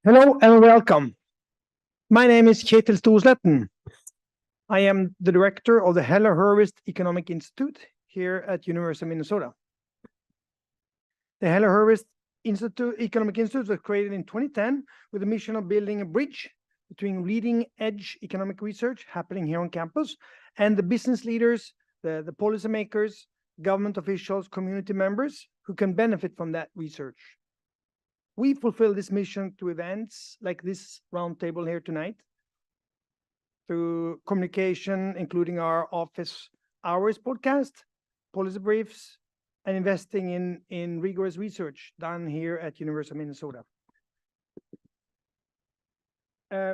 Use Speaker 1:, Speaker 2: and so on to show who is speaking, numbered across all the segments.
Speaker 1: Hello and welcome. My name is Kjetil Storsletten. I am the director of the Heller-Hurwicz Economic Institute here at University of Minnesota. The Heller-Hurwicz Economic Institute was created in 2010 with the mission of building a bridge between leading-edge economic research happening here on campus and the business leaders, the policymakers, government officials, community members who can benefit from that research. We fulfill this mission through events like this roundtable here tonight, through communication, including our office hours podcast, policy briefs, and investing in rigorous research done here at University of Minnesota.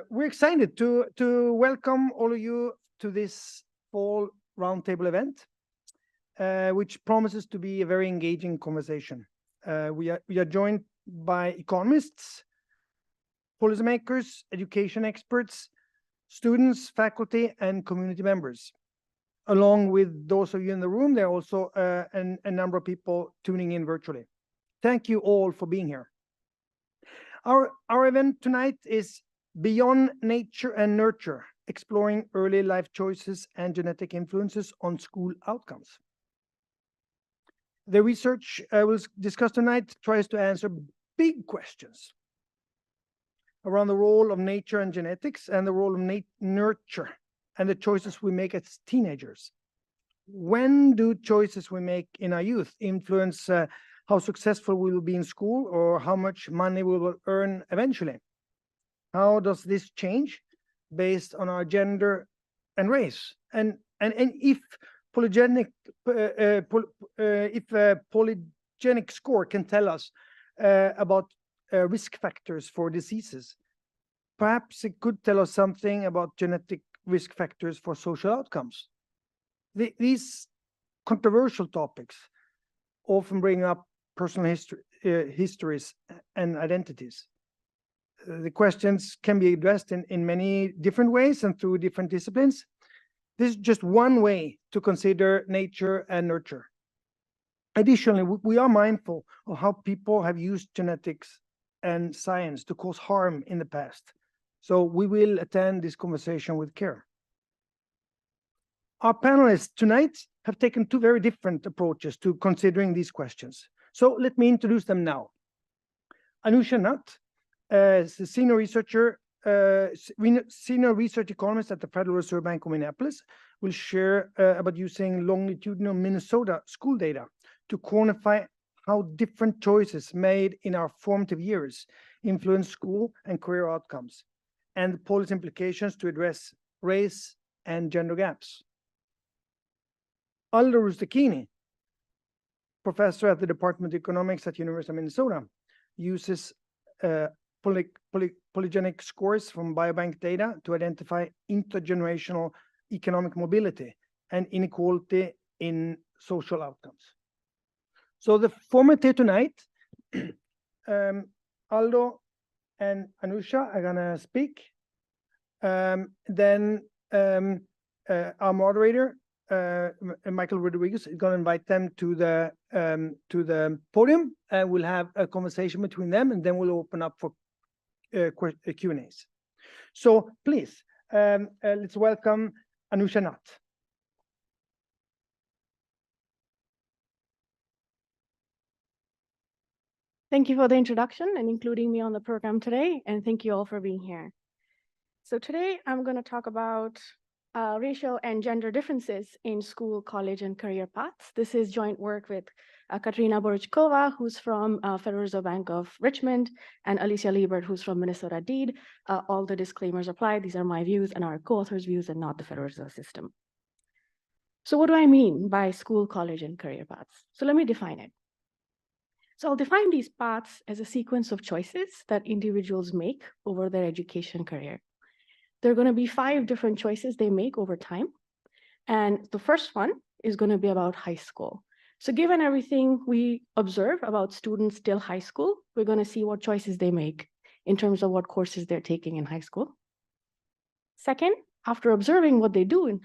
Speaker 1: We're excited to welcome all of you to this fall roundtable event, which promises to be a very engaging conversation. We are joined by economists, policymakers, education experts, students, faculty, and community members. Along with those of you in the room, there are also a number of people tuning in virtually. Thank you all for being here. Our event tonight is Beyond Nature and Nurture, exploring early life choices and genetic influences on school outcomes. The research we'll discuss tonight tries to answer big questions around the role of nature and genetics and the role of nurture and the choices we make as teenagers. When do choices we make in our youth influence how successful we will be in school or how much money we will earn eventually? How does this change based on our gender and race? And if polygenic score can tell us about risk factors for diseases, perhaps it could tell us something about genetic risk factors for social outcomes. These controversial topics often bring up personal histories and identities. The questions can be addressed in many different ways and through different disciplines. This is just one way to consider nature and nurture. Additionally, we are mindful of how people have used genetics and science to cause harm in the past. So we will attend this conversation with care. Our panelists tonight have taken two very different approaches to considering these questions. So let me introduce them now. Anusha Nath is a senior research economist at the Federal Reserve Bank of Minneapolis, will share about using longitudinal Minnesota school data to quantify how different choices made in our formative years influence school and career outcomes, and the policy implications to address race and gender gaps. Aldo Rustichini, professor at the Department of Economics at University of Minnesota, uses polygenic scores from biobank data to identify intergenerational economic mobility and inequality in social outcomes. So the format here tonight, Aldo and Anusha are gonna speak. Then our moderator, Michael Rodriguez, is gonna invite them to the podium, and we'll have a conversation between them, and then we'll open up for Q&As. So please, let's welcome Anusha Nath.
Speaker 2: Thank you for the introduction and including me on the program today, and thank you all for being here. So today I'm going to talk about racial and gender differences in school, college, and career paths. This is joint work with Katerina Borochkova, who's from Federal Reserve Bank of Richmond, and Alicia Liebert, who's from Minnesota DEED. All the disclaimers apply. These are my views and our co-authors' views and not the Federal Reserve System. So what do I mean by school, college, and career paths? So let me define it. So I'll define these paths as a sequence of choices that individuals make over their education career. There are going to be 5 different choices they make over time. And the first one is going to be about high school. So given everything we observe about students still high school, we're going to see what choices they make in terms of what courses they're taking in high school. Second, after observing what they do in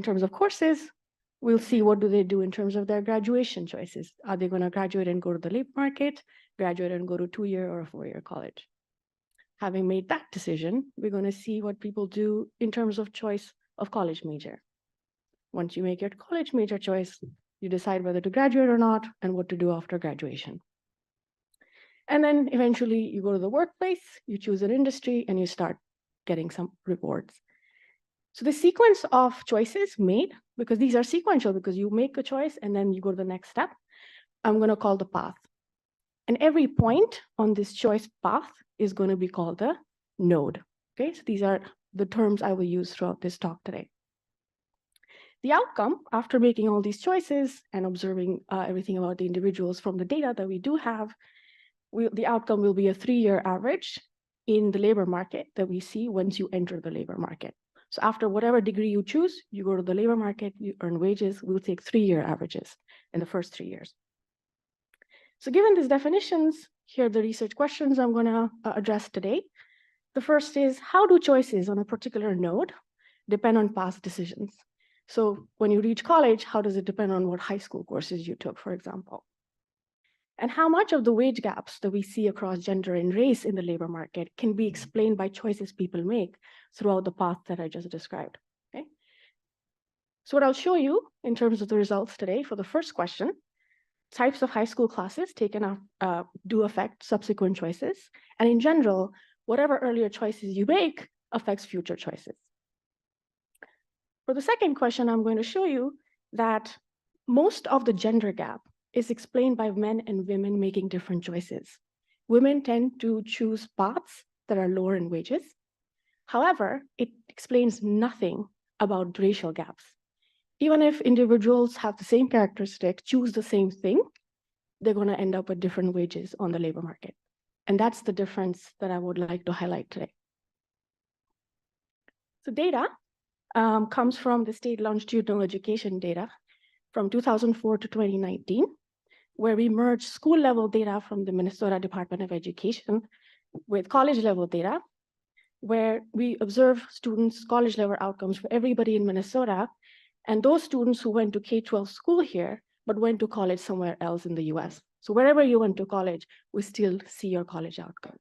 Speaker 2: terms of courses, we'll see what do they do in terms of their graduation choices. Are they going to graduate and go to the labor market, graduate and go to 2-year or a 4-year college? having made that decision, we're going to see what people do in terms of choice of college major. Once you make your college major choice, you decide whether to graduate or not and what to do after graduation. And then eventually you go to the workplace, you choose an industry, and you start getting some rewards. So the sequence of choices made, because these are sequential, because you make a choice and then you go to the next step, I'm going to call the path. And every point on this choice path is going to be called the node. Okay, so these are the terms I will use throughout this talk today. The outcome, after making all these choices and observing everything about the individuals from the data that we do have, the outcome will be a 3-year average in the labor market that we see once you enter the labor market. So after whatever degree you choose, you go to the labor market, you earn wages. We'll take 3-year averages in the first 3 years. So given these definitions, here are the research questions I'm going to address today. The first is, how do choices on a particular node depend on past decisions? So when you reach college, how does it depend on what high school courses you took, for example? And how much of the wage gaps that we see across gender and race in the labor market can be explained by choices people make throughout the path that I just described? Okay. So what I'll show you in terms of the results today for the first question, types of high school classes taken do affect subsequent choices. And in general, whatever earlier choices you make affects future choices. For the second question, I'm going to show you that most of the gender gap is explained by men and women making different choices. Women tend to choose paths that are lower in wages. However, it explains nothing about racial gaps. Even if individuals have the same characteristic, choose the same thing, they're going to end up with different wages on the labor market. And that's the difference that I would like to highlight today. So data comes from the state longitudinal education data from 2004 to 2019, where we merged school level data from the Minnesota Department of Education with college level data, where we observe students' college level outcomes for everybody in Minnesota, and those students who went to K-12 school here, but went to college somewhere else in the US. So wherever you went to college, we still see your college outcomes.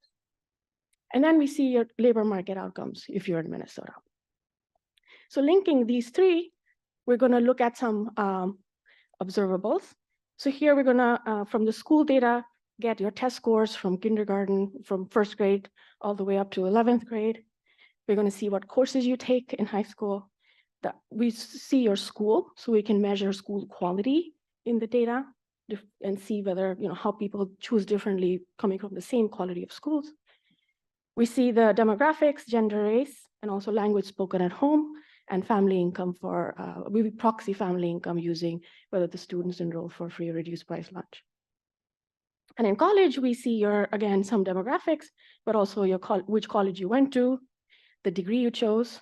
Speaker 2: And then we see your labor market outcomes if you're in Minnesota. So linking these three, we're going to look at some observables. So here we're going to, from the school data, get your test scores from kindergarten, from first grade, all the way up to 11th grade. We're going to see what courses you take in high school. We see your school, so we can measure school quality in the data and see whether, how people choose differently coming from the same quality of schools. We see the demographics, gender, race, and also language spoken at home, and family income for, we proxy family income using whether the students enroll for free or reduced price lunch. And in college, we see again, some demographics, but also which college you went to, the degree you chose,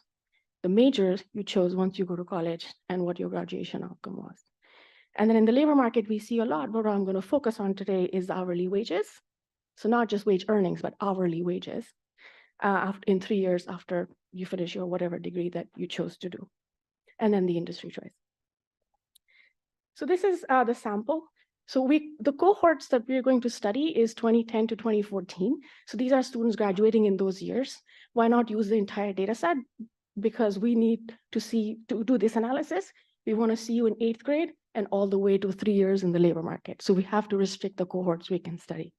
Speaker 2: the majors you chose once you go to college, and what your graduation outcome was. And then in the labor market, we see a lot. What I'm going to focus on today is hourly wages. So not just wage earnings, but hourly wages in 3 years after you finish your whatever degree that you chose to do. And then the industry choice. So this is the sample. So the cohorts that we're going to study is 2010 to 2014. So these are students graduating in those years. Why not use the entire data set? Because we need to do this analysis. We want to see you in 8th grade and all the way to 3 years in the labor market. So we have to restrict the cohorts we can study.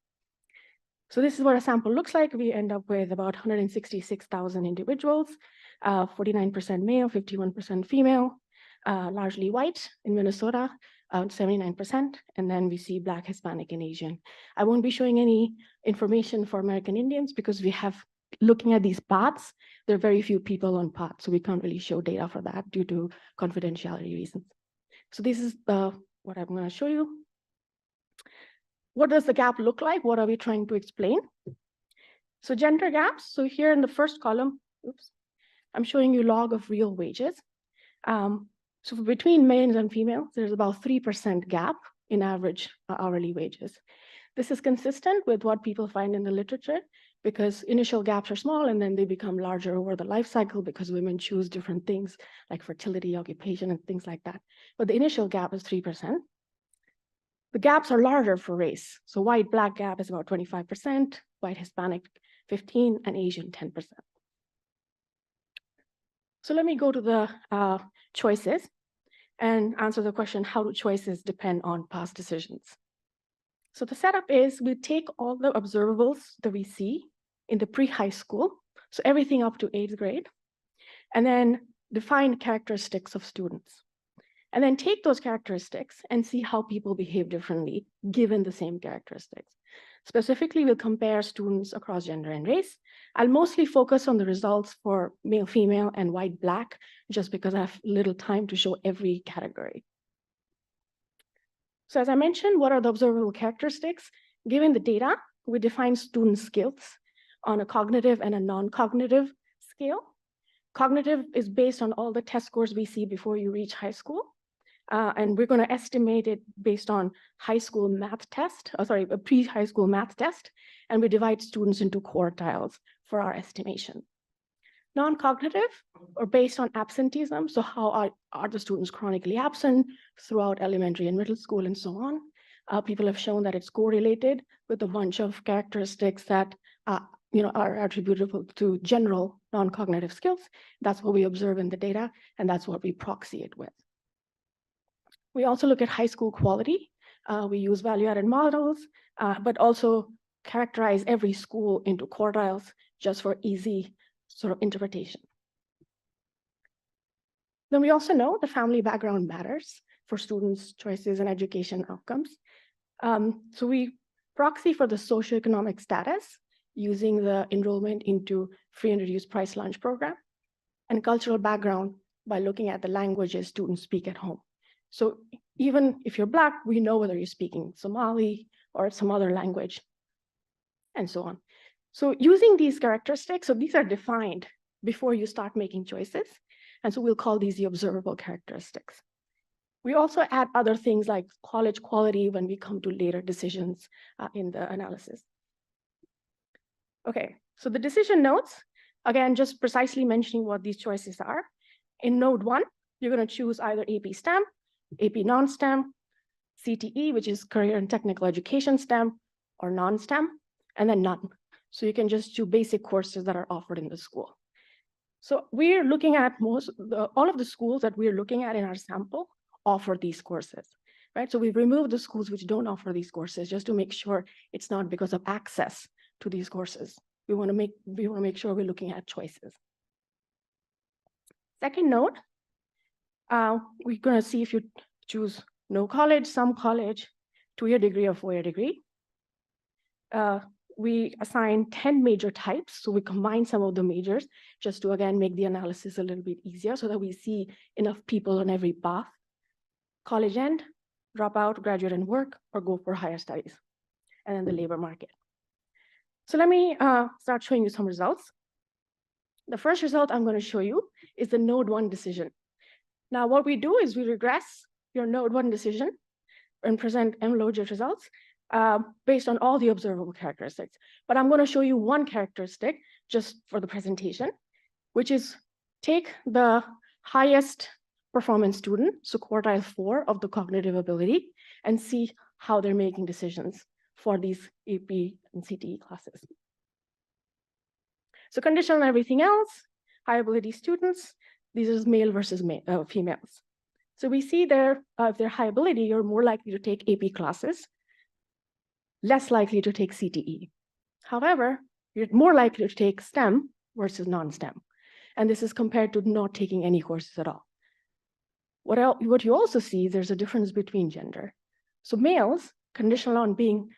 Speaker 2: So this is what a sample looks like. We end up with about 166,000 individuals, 49% male, 51% female, largely white in Minnesota, 79%, and then we see Black, Hispanic, and Asian. I won't be showing any information for American Indians because we have, looking at these paths, there are very few people on paths, so we can't really show data for that due to confidentiality reasons. So this is what I'm going to show you. What does the gap look like? What are we trying to explain? So gender gaps. So here in the first column, I'm showing you log of real wages. So between males and females, there's about 3% gap in average hourly wages. This is consistent with what people find in the literature because initial gaps are small and then they become larger over the life cycle because women choose different things like fertility, occupation, and things like that. But the initial gap is 3%. The gaps are larger for race. So white, Black gap is about 25%, white, Hispanic 15%, and Asian 10%. So let me go to the choices and answer the question, how do choices depend on past decisions? So the setup is we take all the observables that we see in the pre-high school, so everything up to 8th grade, and then define characteristics of students. And then take those characteristics and see how people behave differently given the same characteristics. Specifically, we'll compare students across gender and race. I'll mostly focus on the results for male, female, and white, black, just because I have little time to show every category. So as I mentioned, what are the observable characteristics? Given the data, we define student skills on a cognitive and a non-cognitive scale. Cognitive is based on all the test scores we see before you reach high school. And we're going to estimate it based on high school math test, a pre-high school math test, and we divide students into quartiles for our estimation. Non-cognitive are based on absenteeism, so how are the students chronically absent throughout elementary and middle school and so on. People have shown that it's correlated with a bunch of characteristics that are attributable to general non-cognitive skills. That's what we observe in the data, and that's what we proxy it with. We also look at high school quality. We use value-added models, but also characterize every school into quartiles just for easy sort of interpretation. Then we also know the family background matters for students' choices and education outcomes. So we proxy for the socioeconomic status using the enrollment into free and reduced price lunch program, and cultural background by looking at the languages students speak at home. So even if you're Black, we know whether you're speaking Somali or some other language, and so on. So using these characteristics, so these are defined before you start making choices, and so we'll call these the observable characteristics. We also add other things like college quality when we come to later decisions in the analysis. Okay, so the decision notes, again, just precisely mentioning what these choices are. In node 1, you're going to choose either AP STEM, AP non-STEM, CTE, which is career and technical education STEM, or non-STEM, and then none. So you can just do basic courses that are offered in the school. So we're looking at all of the schools that we're looking at in our sample offer these courses, right? So we've removed the schools which don't offer these courses just to make sure it's not because of access to these courses. We want to make sure we're looking at choices. Second note, we're going to see if you choose no college, some college, 2-year degree or 4-year degree. We assign 10 major types. So we combine some of the majors just to, again, make the analysis a little bit easier so that we see enough people on every path. College end, drop out, graduate and work, or go for higher studies. And then the labor market. So let me start showing you some results. The first result I'm going to show you is the node 1 decision. Now, what we do is we regress your node 1 decision and present M-logit results based on all the observable characteristics. But I'm going to show you one characteristic just for the presentation, which is take the highest performance student, so quartile 4 of the cognitive ability, and see how they're making decisions for these AP and CTE classes. So conditional on everything else, high ability students, these are male versus females. So we see there, if they're high ability, you're more likely to take AP classes, less likely to take CTE. However, you're more likely to take STEM versus non-STEM. And this is compared to not taking any courses at all. What you also see, there's a difference between gender. So males, conditional on being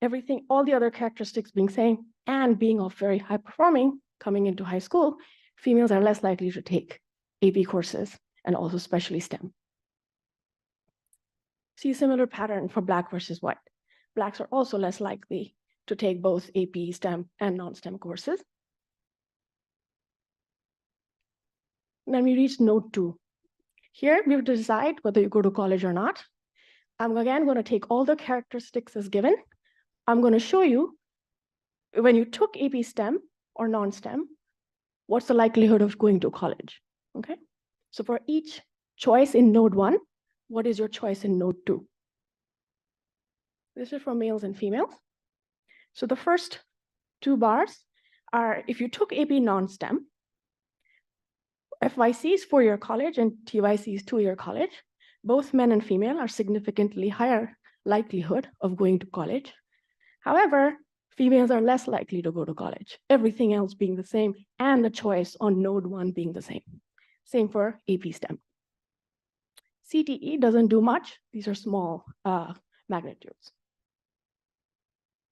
Speaker 2: everything, all the other characteristics being same, and being of very high performing coming into high school, females are less likely to take AP courses and also especially STEM. See a similar pattern for Black versus white. Blacks are also less likely to take both AP, STEM, and non-STEM courses. And then we reach node 2. Here, we have to decide whether you go to college or not. I'm again going to take all the characteristics as given. I'm going to show you when you took AP STEM or non-STEM, what's the likelihood of going to college, okay? So for each choice in node 1, what is your choice in node 2? This is for males and females. So the first 2 bars are, if you took AP non-STEM, FYC is 4-year college and TYC is 2-year college. Both men and female are significantly higher likelihood of going to college. However, females are less likely to go to college, everything else being the same, and the choice on node 1 being the same. Same for AP STEM. CTE doesn't do much. These are small magnitudes.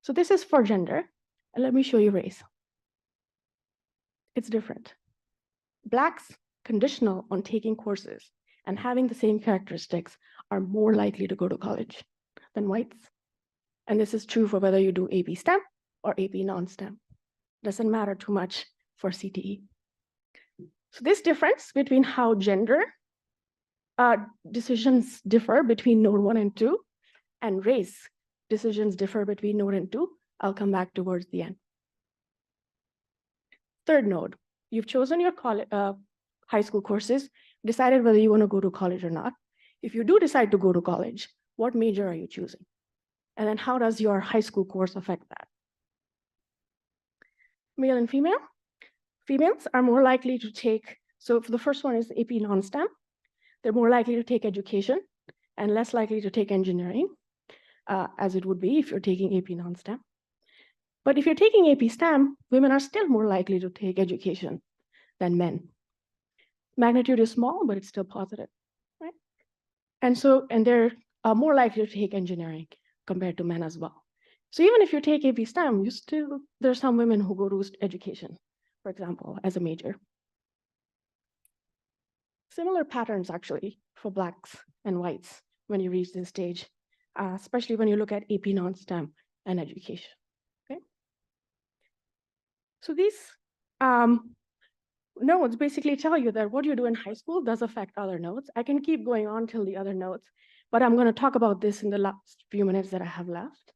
Speaker 2: So this is for gender. And let me show you race. It's different. Blacks, conditional on taking courses and having the same characteristics, are more likely to go to college than whites. And this is true for whether you do AP STEM or AP non-STEM. Doesn't matter too much for CTE. So this difference between how gender decisions differ between node 1 and 2, and race decisions differ between node and 2, I'll come back towards the end. Third node, you've chosen your high school courses, decided whether you want to go to college or not. If you do decide to go to college, what major are you choosing? And then how does your high school course affect that? Male and female. Females are more likely to take, so for the first one is AP non-STEM. They're more likely to take education and less likely to take engineering, as it would be if you're taking AP non-STEM. But if you're taking AP STEM, women are still more likely to take education than men. Magnitude is small, but it's still positive, right? And they're more likely to take engineering compared to men as well. So even if you take AP STEM, there's some women who go to education, for example, as a major. Similar patterns actually for Blacks and whites when you reach this stage, especially when you look at AP non-STEM and education, okay? So these nodes basically tell you that what you do in high school does affect other nodes. I can keep going on till the other nodes, but I'm going to talk about this in the last few minutes that I have left.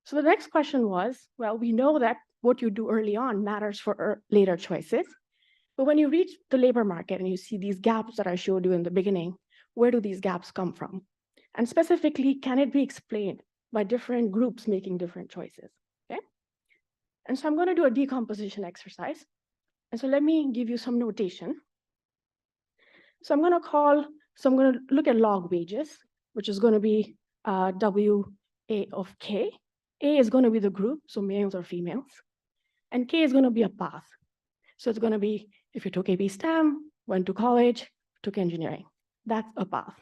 Speaker 2: So the next question was, well, we know that what you do early on matters for later choices. But when you reach the labor market and you see these gaps that I showed you in the beginning, where do these gaps come from? And specifically, can it be explained by different groups making different choices? Okay. And so I'm going to do a decomposition exercise. And so let me give you some notation. So I'm going to look at log wages, which is going to be WA of K. A is going to be the group, so males or females. And K is going to be a path. So it's going to be, if you took AP STEM, went to college, took engineering, that's a path.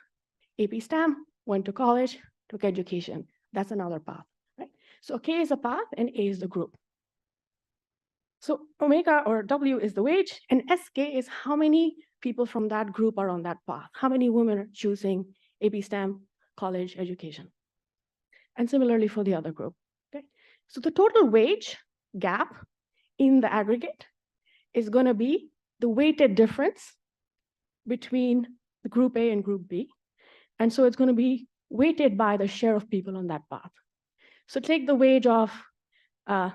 Speaker 2: AP STEM, went to college, took education, that's another path, right? So K is a path and A is the group. So omega or W is the wage, and SK is how many people from that group are on that path, how many women are choosing AP STEM, college, education. And similarly for the other group, okay? So the total wage gap in the aggregate is going to be the weighted difference between the group A and group B. And so it's going to be weighted by the share of people on that path. So take the wage of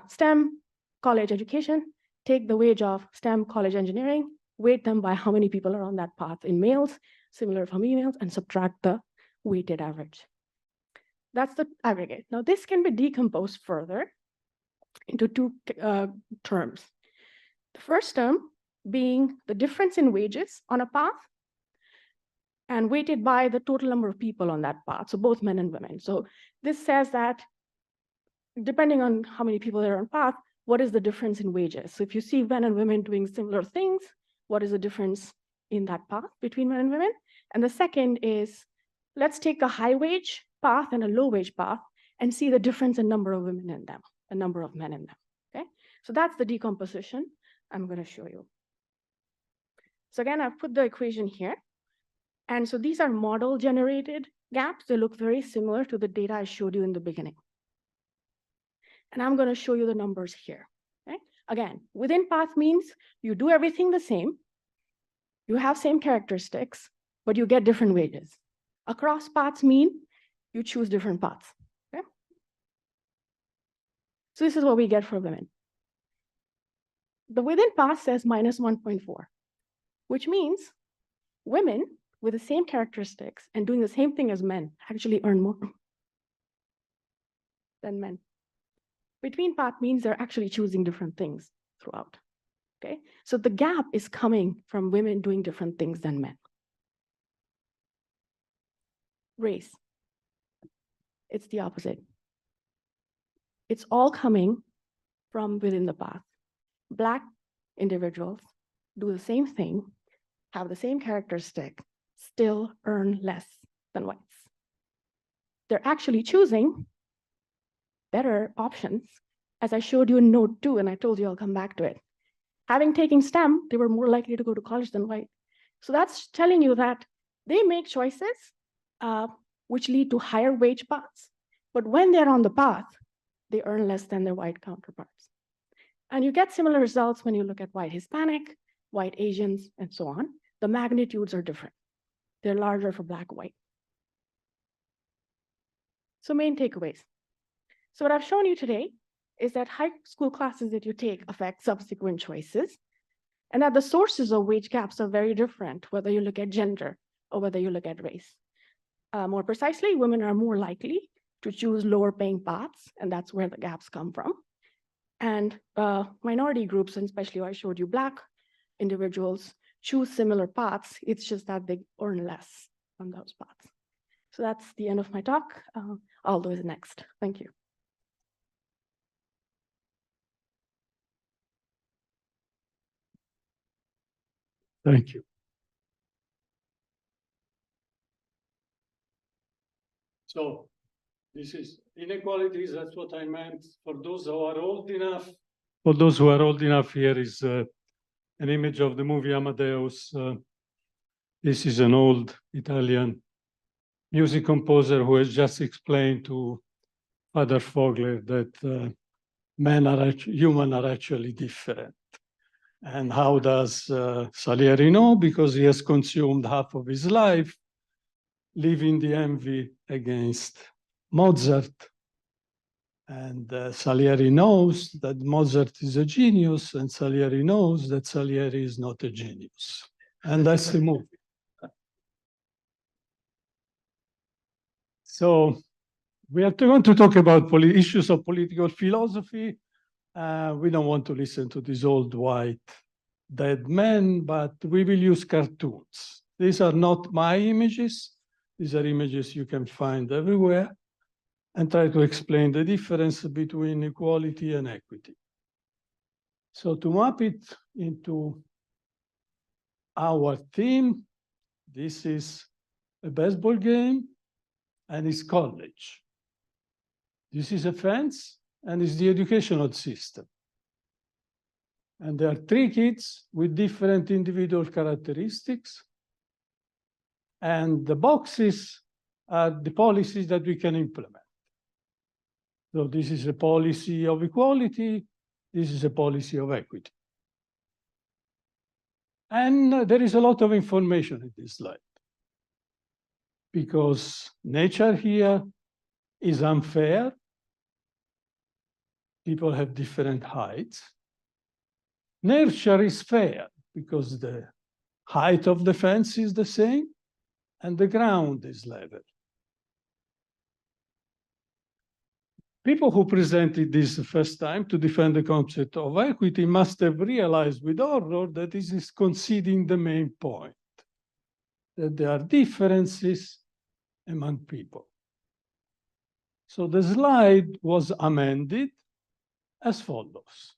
Speaker 2: STEM, college education, take the wage of STEM, college engineering, weight them by how many people are on that path in males, similar for females, and subtract the weighted average. That's the aggregate. Now this can be decomposed further into two terms. The first term being the difference in wages on a path and weighted by the total number of people on that path, so both men and women. So this says that depending on how many people there are on path, what is the difference in wages? So if you see men and women doing similar things, what is the difference in that path between men and women? And the second is, let's take a high wage path and a low wage path and see the difference in number of women in them, the number of men in them, okay? So that's the decomposition I'm going to show you. So again, I've put the equation here. And so these are model generated gaps. They look very similar to the data I showed you in the beginning. And I'm going to show you the numbers here, okay? Again, within path means you do everything the same, you have same characteristics, but you get different wages. Across paths mean you choose different paths, okay? So this is what we get for women. The within path says minus 1.4, which means women with the same characteristics and doing the same thing as men actually earn more than men. Between path means they're actually choosing different things throughout. Okay, so the gap is coming from women doing different things than men. Race, it's the opposite. It's all coming from within the path. Black individuals do the same thing, have the same characteristic, still earn less than whites. They're actually choosing better options, as I showed you in note 2, and I told you I'll come back to it. Having taken STEM, they were more likely to go to college than white. So that's telling you that they make choices which lead to higher wage paths, but when they're on the path, they earn less than their white counterparts. And you get similar results when you look at white Hispanic, white Asians, and so on. The magnitudes are different. They're larger for Black, white. So main takeaways. So what I've shown you today is that high school classes that you take affect subsequent choices, and that the sources of wage gaps are very different, whether you look at gender or whether you look at race. More precisely, women are more likely to choose lower paying paths, and that's where the gaps come from. And minority groups, and especially I showed you Black individuals, choose similar paths. It's just that they earn less on those paths. So that's the end of my talk. Aldo is next. Thank you.
Speaker 3: Thank you. So this is inequalities. That's what I meant. For those who are old enough, here is an image of the movie Amadeus. This is an old Italian music composer who has just explained to Father Fogler that human are actually different. And how does Salieri know? Because he has consumed half of his life living the envy against Mozart. And Salieri knows that Mozart is a genius, and Salieri knows that Salieri is not a genius. And that's the movie. So we are going to talk about issues of political philosophy. We don't want to listen to these old white dead men, but we will use cartoons. These are not my images. These are images you can find everywhere, and try to explain the difference between equality and equity. So to map it into our theme, this is a baseball game, and it's college. This is a fence, and it's the educational system. And there are 3 kids with different individual characteristics. And the boxes are the policies that we can implement. So this is a policy of equality. This is a policy of equity. And there is a lot of information in this slide, because nature here is unfair. People have different heights. Nurture is fair, because the height of the fence is the same, and the ground is level. People who presented this the first time to defend the concept of equity must have realized with horror that this is conceding the main point, that there are differences among people. So the slide was amended as follows.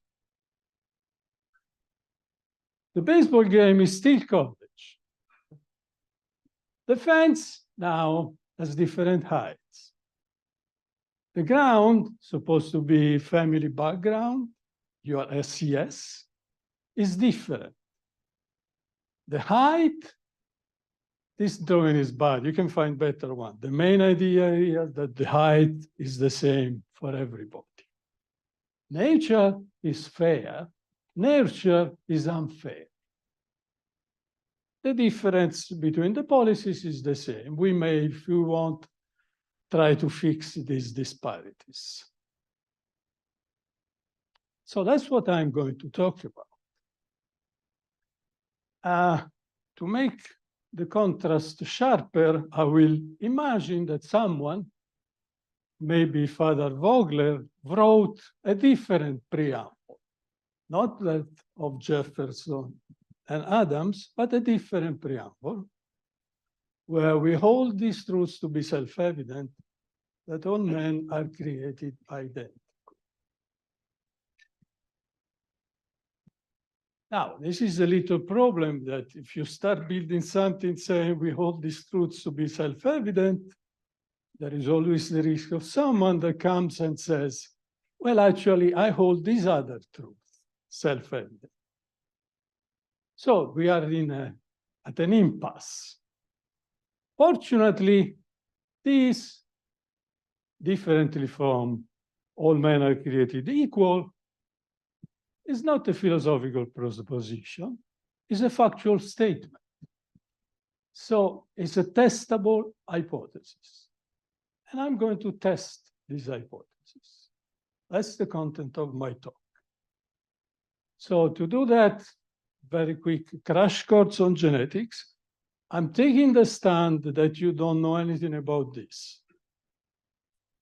Speaker 3: The baseball game is still college. The fence now has different heights. The ground, supposed to be family background, your SES, is different. The height, this drawing is bad. You can find better one. The main idea here is that the height is the same for everybody. Nature is fair. Nurture is unfair. The difference between the policies is the same. We may, if we want, try to fix these disparities. So that's what I'm going to talk about. To make the contrast sharper, I will imagine that someone maybe Father Vogler wrote a different preamble, not that of Jefferson and Adams, but a different preamble, where we hold these truths to be self-evident, that all men are created identical. Now, this is a little problem that if you start building something saying we hold these truths to be self-evident, there is always the risk of someone that comes and says, well, actually, I hold these other truths self-evident. So we are at an impasse. Fortunately, this, differently from all men are created equal, is not a philosophical proposition, it's a factual statement. So it's a testable hypothesis. And I'm going to test this hypothesis. That's the content of my talk. So to do that, very quick crash course on genetics. I'm taking the stand that you don't know anything about this.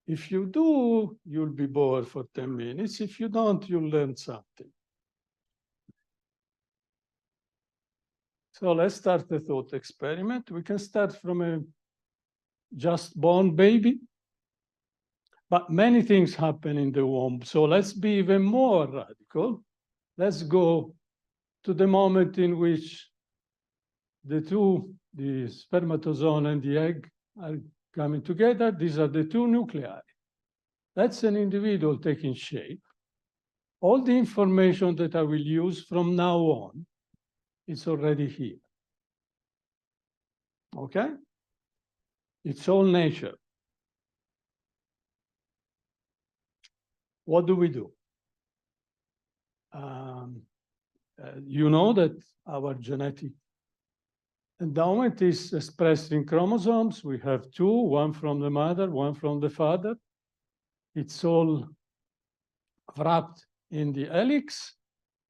Speaker 3: If you do, you'll be bored for 10 minutes. If you don't, you'll learn something. So let's start the thought experiment. We can start from a just born baby, but many things happen in the womb. So let's be even more radical. Let's go to the moment in which the spermatozoa and the egg are coming together. These are the two nuclei. That's an individual taking shape. All the information that I will use from now on is already here. Okay? It's all nature. What do we do? You know that our genetic endowment is expressed in chromosomes. We have two, one from the mother, one from the father. It's all wrapped in the helix,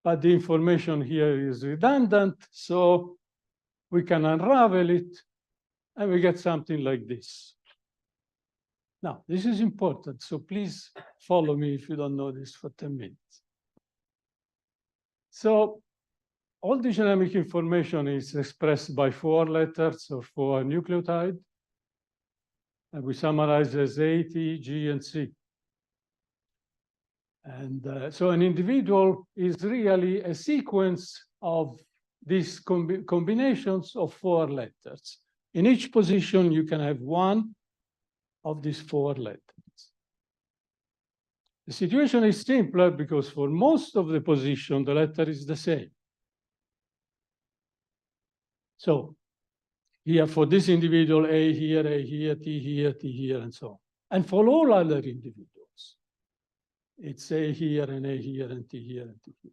Speaker 3: but the information here is redundant, so we can unravel it, and we get something like this. Now, this is important, so please follow me if you don't know this for 10 minutes. So all the genomic information is expressed by 4 letters or 4 nucleotides, and we summarize as A, T, G, and C. And so an individual is really a sequence of these combinations of 4 letters. In each position, you can have one of these 4 letters. The situation is simpler because for most of the position, the letter is the same. So here for this individual, A here, T here, and so on. And for all other individuals, it's A here, and A here, and T here, and T here.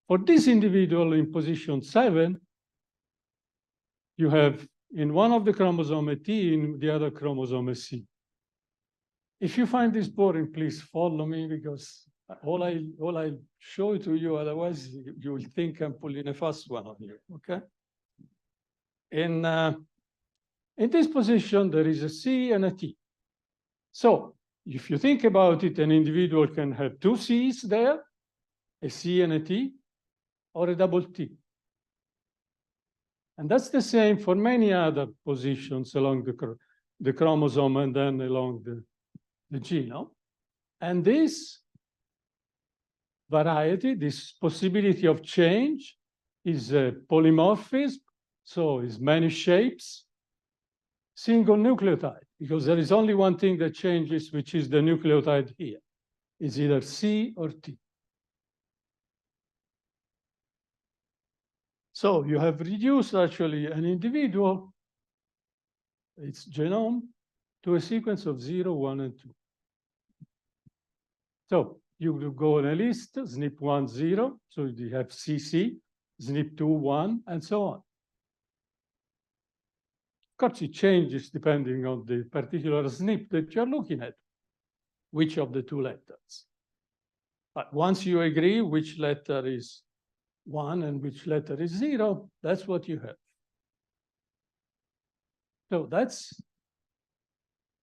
Speaker 3: For this individual in position 7, you have in one of the chromosomes a T, in the other chromosome a C. If you find this boring, please follow me, because all I show to you, otherwise you will think I'm pulling a fast one on you, okay? In this position, there is a C and a T. So if you think about it, an individual can have 2 C's there, a C and a T, or a double T. And that's the same for many other positions along the chromosome and then along the genome. And this variety, this possibility of change, is a polymorphism, so it's many shapes, single nucleotide, because there is only one thing that changes, which is the nucleotide here. It's either C or T. So you have reduced actually an individual, its genome, to a sequence of 0, 1, and 2. So you will go on a list, SNP 1, 0, so you have CC, SNP 2, 1, and so on. Of course, it changes depending on the particular SNP that you're looking at, which of the 2 letters. But once you agree which letter is 1 and which letter is 0, that's what you have. So that's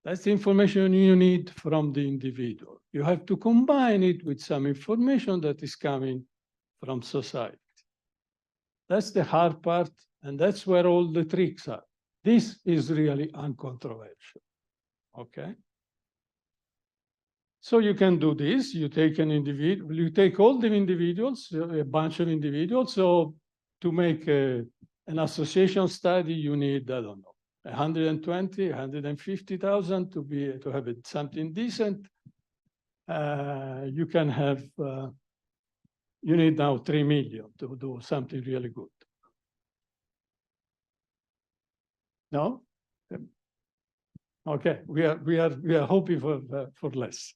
Speaker 3: That's the information you need from the individual. You have to combine it with some information that is coming from society. That's the hard part, and that's where all the tricks are. This is really uncontroversial, okay? So you can do this. You take an individual, you take all the individuals, a bunch of individuals. So to make an association study, you need, I don't know, 120, 150,000 to have it something decent. You can have, you need now 3 million to do something really good. No? Okay, we are hoping for less.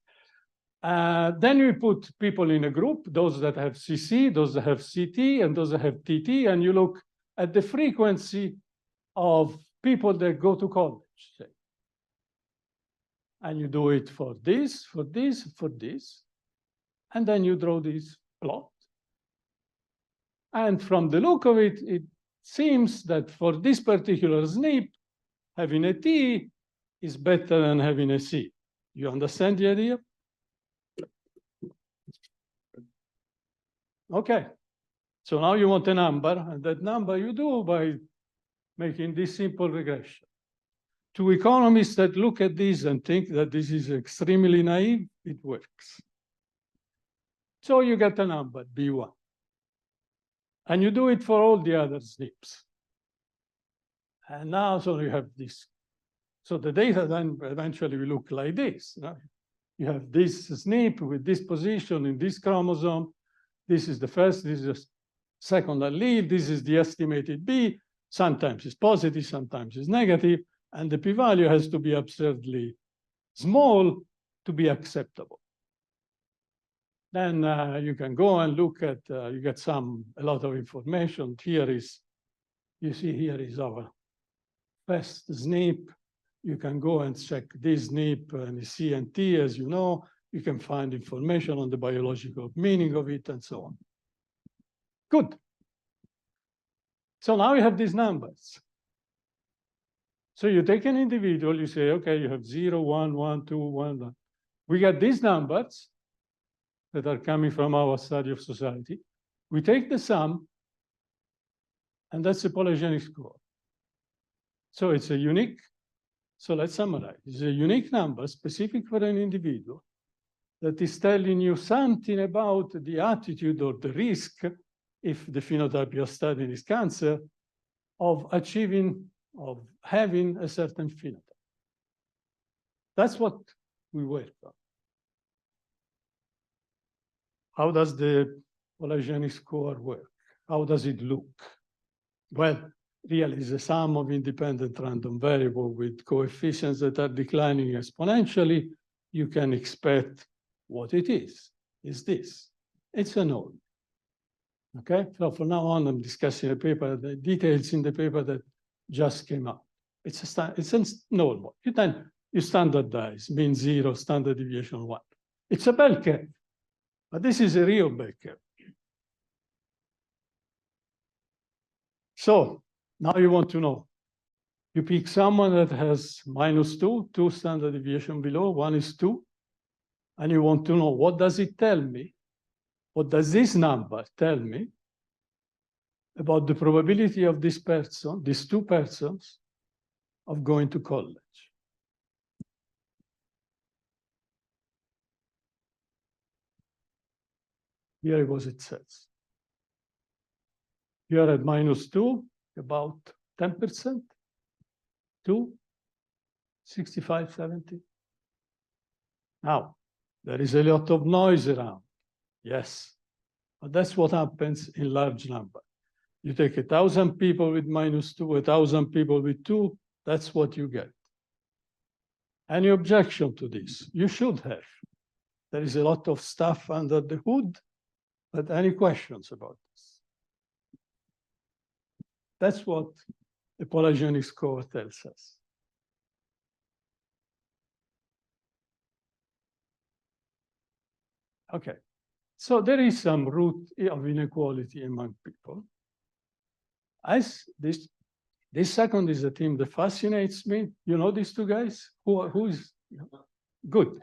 Speaker 3: Then we put people in a group, those that have CC, those that have CT, and those that have TT, and you look at the frequency of people that go to college, say. And you do it for this, for this, for this, and then you draw this plot. And from the look of it, it seems that for this particular SNP, having a T is better than having a C. You understand the idea? Okay, so now you want a number, and that number you do by making this simple regression. To economists that look at this and think that this is extremely naive, it works. So you get a number, B1. And you do it for all the other SNPs. And now, so you have this. So the data then eventually will look like this. Right? You have this SNP with this position in this chromosome. This is the first, this is the second allele, this is the estimated B. Sometimes it's positive, sometimes it's negative, and the p-value has to be absurdly small to be acceptable. Then you can go and look at, you get a lot of information. Here is, you see here is our first SNP. You can go and check this SNP and the C and T, as you know. You can find information on the biological meaning of it and so on. Good. So now you have these numbers. So you take an individual, you say, okay, you have 0, 1, 1, 2, 1. We get these numbers that are coming from our study of society. We take the sum, and that's the polygenic score. So it's a unique, so let's summarize. It's a unique number specific for an individual that is telling you something about the attitude or the risk, if the phenotype you're studying is cancer, of achieving, of having a certain phenotype. That's what we work on. How does the polygenic score work? How does it look? Well, really, it's a sum of independent random variables with coefficients that are declining exponentially. You can expect what it is this. It's a norm. Okay, so from now on, I'm discussing a paper, the details in the paper that just came out. It's a normal. You standardize, mean 0, standard deviation 1. It's a bell curve, but this is a real bell curve. So now you want to know. You pick someone that has -2, 2 standard deviation below, 1 is 2, and you want to know, what does it tell me? What does this number tell me about the probability of this person, these two persons, of going to college? Here is what it says. Here at -2, about 10%, 2, 65, 70. Now, there is a lot of noise around. Yes, but that's what happens in large number. You take 1,000 people with -2, 1,000 people with 2, that's what you get. Any objection to this? You should have. There is a lot of stuff under the hood, but any questions about this? That's what the polygenic score tells us. Okay, so there is some root of inequality among people. As this This second is a team that fascinates me. You know these two guys? Who is good?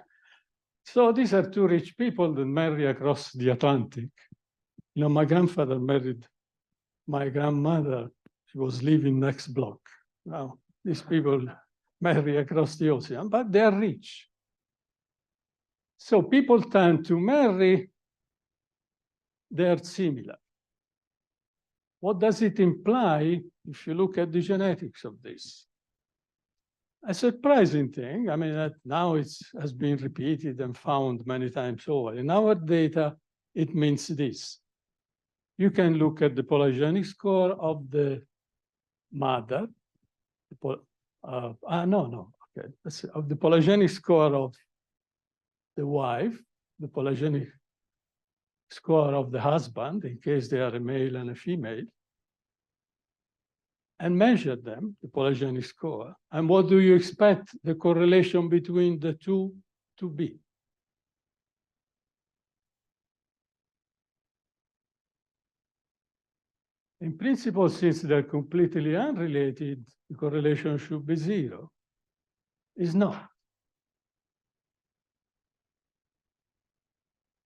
Speaker 3: So these are two rich people that marry across the Atlantic. You know, my grandfather married my grandmother. She was living next block. Now, these people marry across the ocean, but they are rich. So people tend to marry, they are similar. What does it imply if you look at the genetics of this? A surprising thing, I mean, that now it has been repeated and found many times over. In our data, it means this. You can look at the polygenic score of the mother, okay, of the polygenic score of the wife, the polygenic score of the husband, in case they are a male and a female, and measure them, the polygenic score. And what do you expect the correlation between the two to be? In principle, since they're completely unrelated, the correlation should be zero. It's not.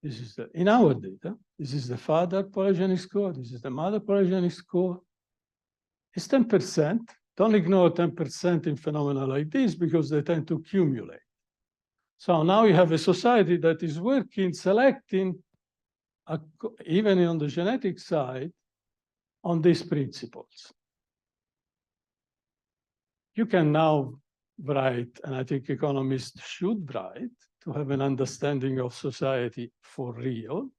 Speaker 3: This is in our data, this is the father polygenic score, this is the mother polygenic score. It's 10%. Don't ignore 10% in phenomena like this because they tend to accumulate. So now you have a society that is working, selecting, even on the genetic side, on these principles. You can now write, and I think economists should write, to have an understanding of society for real,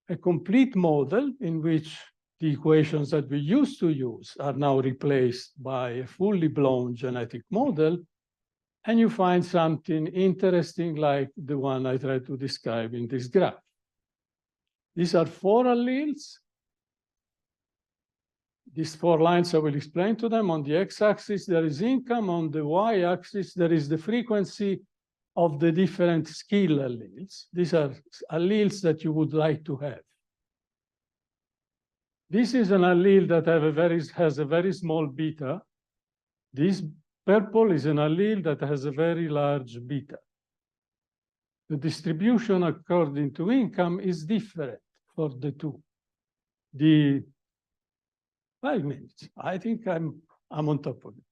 Speaker 3: a complete model in which the equations that we used to use are now replaced by a fully blown genetic model, and you find something interesting like the one I tried to describe in this graph. These are 4 alleles. These 4 lines I will explain to them. On the x-axis, there is income. On the y-axis, there is the frequency of the different skill alleles. These are alleles that you would like to have. This is an allele that has a very small beta. This purple is an allele that has a very large beta. The distribution according to income is different for the two. 5 minutes. I think I'm on top of it.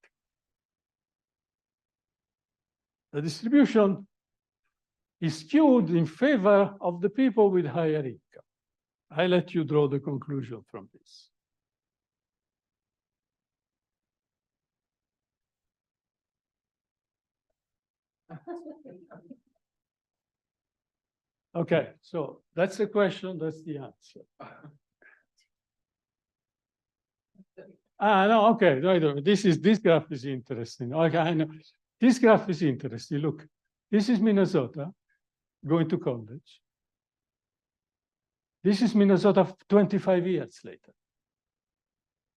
Speaker 3: The distribution is skewed in favor of the people with higher income. I let you draw the conclusion from this. Okay, so that's the question, that's the answer. No, okay, no, this graph is interesting. Okay, I know. This graph is interesting. Look, this is Minnesota going to college. This is Minnesota 25 years later.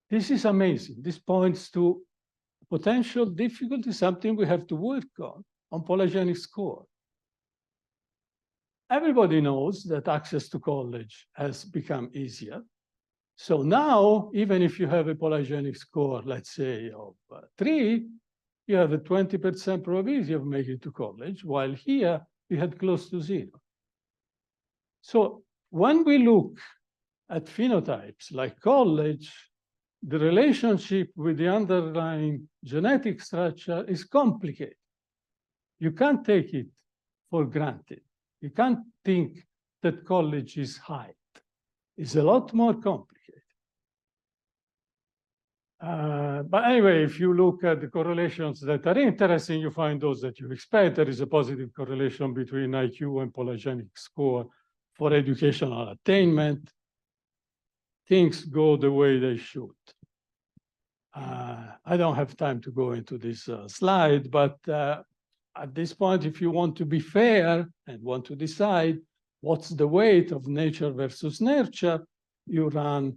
Speaker 3: This is amazing. This points to potential difficulty, something we have to work on polygenic score. Everybody knows that access to college has become easier. So now, even if you have a polygenic score, let's say of 3, you have a 20% probability of making it to college, while here we had close to 0. So when we look at phenotypes like college, the relationship with the underlying genetic structure is complicated. You can't take it for granted. You can't think that college is height. It's a lot more complicated. But anyway, if you look at the correlations that are interesting, you find those that you expect. There is a positive correlation between IQ and polygenic score for educational attainment. Things go the way they should. I don't have time to go into this slide, but at this point, if you want to be fair and want to decide what's the weight of nature versus nurture, you run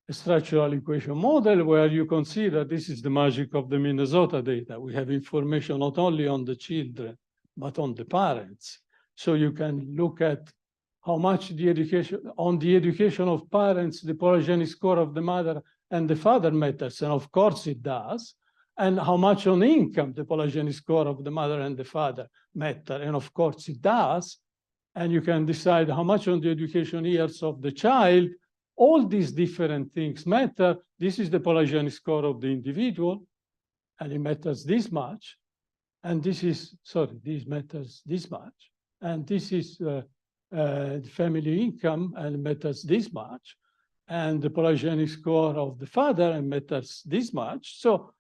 Speaker 3: a structural equation model where you consider this is the magic of the Minnesota data. We have information not only on the children, but on the parents. So you can look at how much the education of parents, the polygenic score of the mother and the father matters, and of course it does, and how much on income the polygeny score of the mother and the father matter, and of course it does, and you can decide how much on the education years of the child. All these different things matter. This is the polygeny score of the individual, and it matters this much. And this is, sorry, this matters this much. And this is family income, and it matters this much. And the polygeny score of the father, and matters this much. So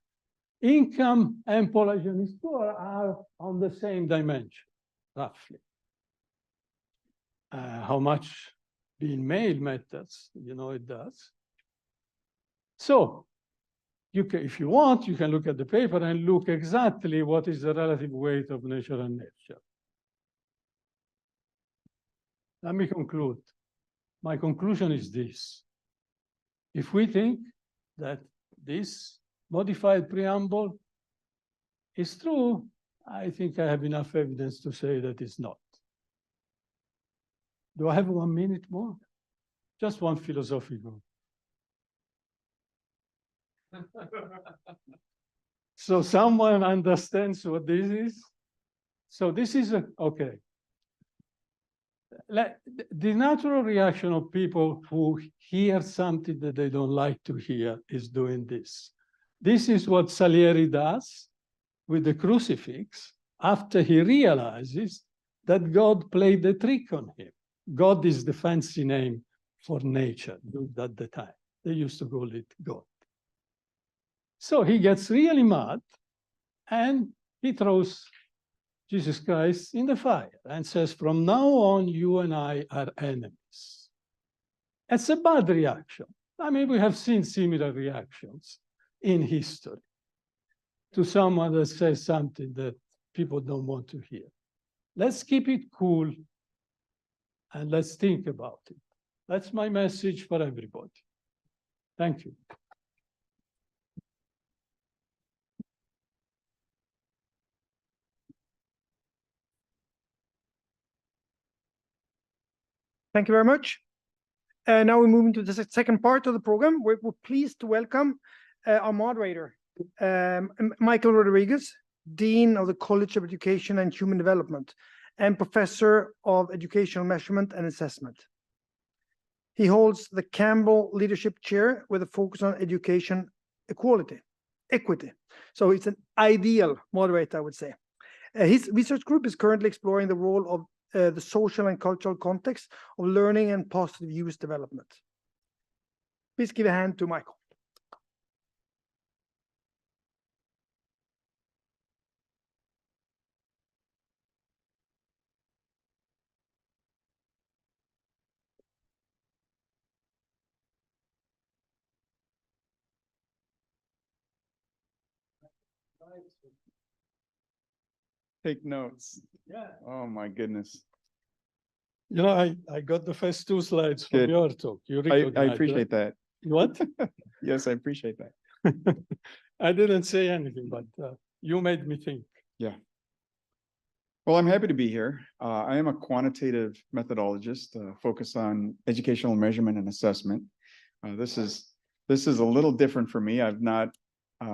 Speaker 3: income and polygeny score are on the same dimension, roughly. How much being male matters, you know it does. So you can, if you want, you can look at the paper and look exactly what is the relative weight of nature and nurture. Let me conclude. My conclusion is this. If we think that this modified preamble is true, I think I have enough evidence to say that it's not. Do I have 1 minute more? Just one philosophical. So someone understands what this is? So this is, okay. The natural reaction of people who hear something that they don't like to hear is doing this. This is what Salieri does with the crucifix after he realizes that God played the trick on him. God is the fancy name for nature at the time. They used to call it God. So he gets really mad and he throws Jesus Christ in the fire and says, from now on, you and I are enemies. It's a bad reaction. I mean, we have seen similar reactions in history to someone that says something that people don't want to hear. Let's keep it cool and let's think about it. That's my message for everybody. Thank you.
Speaker 1: Thank you very much. Now we're moving to the second part of the program. We're pleased to welcome our moderator, Michael Rodriguez, Dean of the College of Education and Human Development and Professor of Educational Measurement and Assessment. He holds the Campbell Leadership Chair with a focus on education equity. So it's an ideal moderator, I would say. His research group is currently exploring the role of the social and cultural context of learning and positive use development. Please give a hand to Michael.
Speaker 4: Take notes.
Speaker 3: Yeah.
Speaker 4: Oh my goodness.
Speaker 3: You know, I got the first 2 slides from
Speaker 4: Good.
Speaker 3: your talk. You
Speaker 4: I
Speaker 3: recognize
Speaker 4: appreciate that.
Speaker 3: What?
Speaker 4: Yes, I appreciate that.
Speaker 3: I didn't say anything, but you made me think.
Speaker 4: Yeah. Well, I'm happy to be here. I am a quantitative methodologist focused on educational measurement and assessment. This is a little different for me. I've not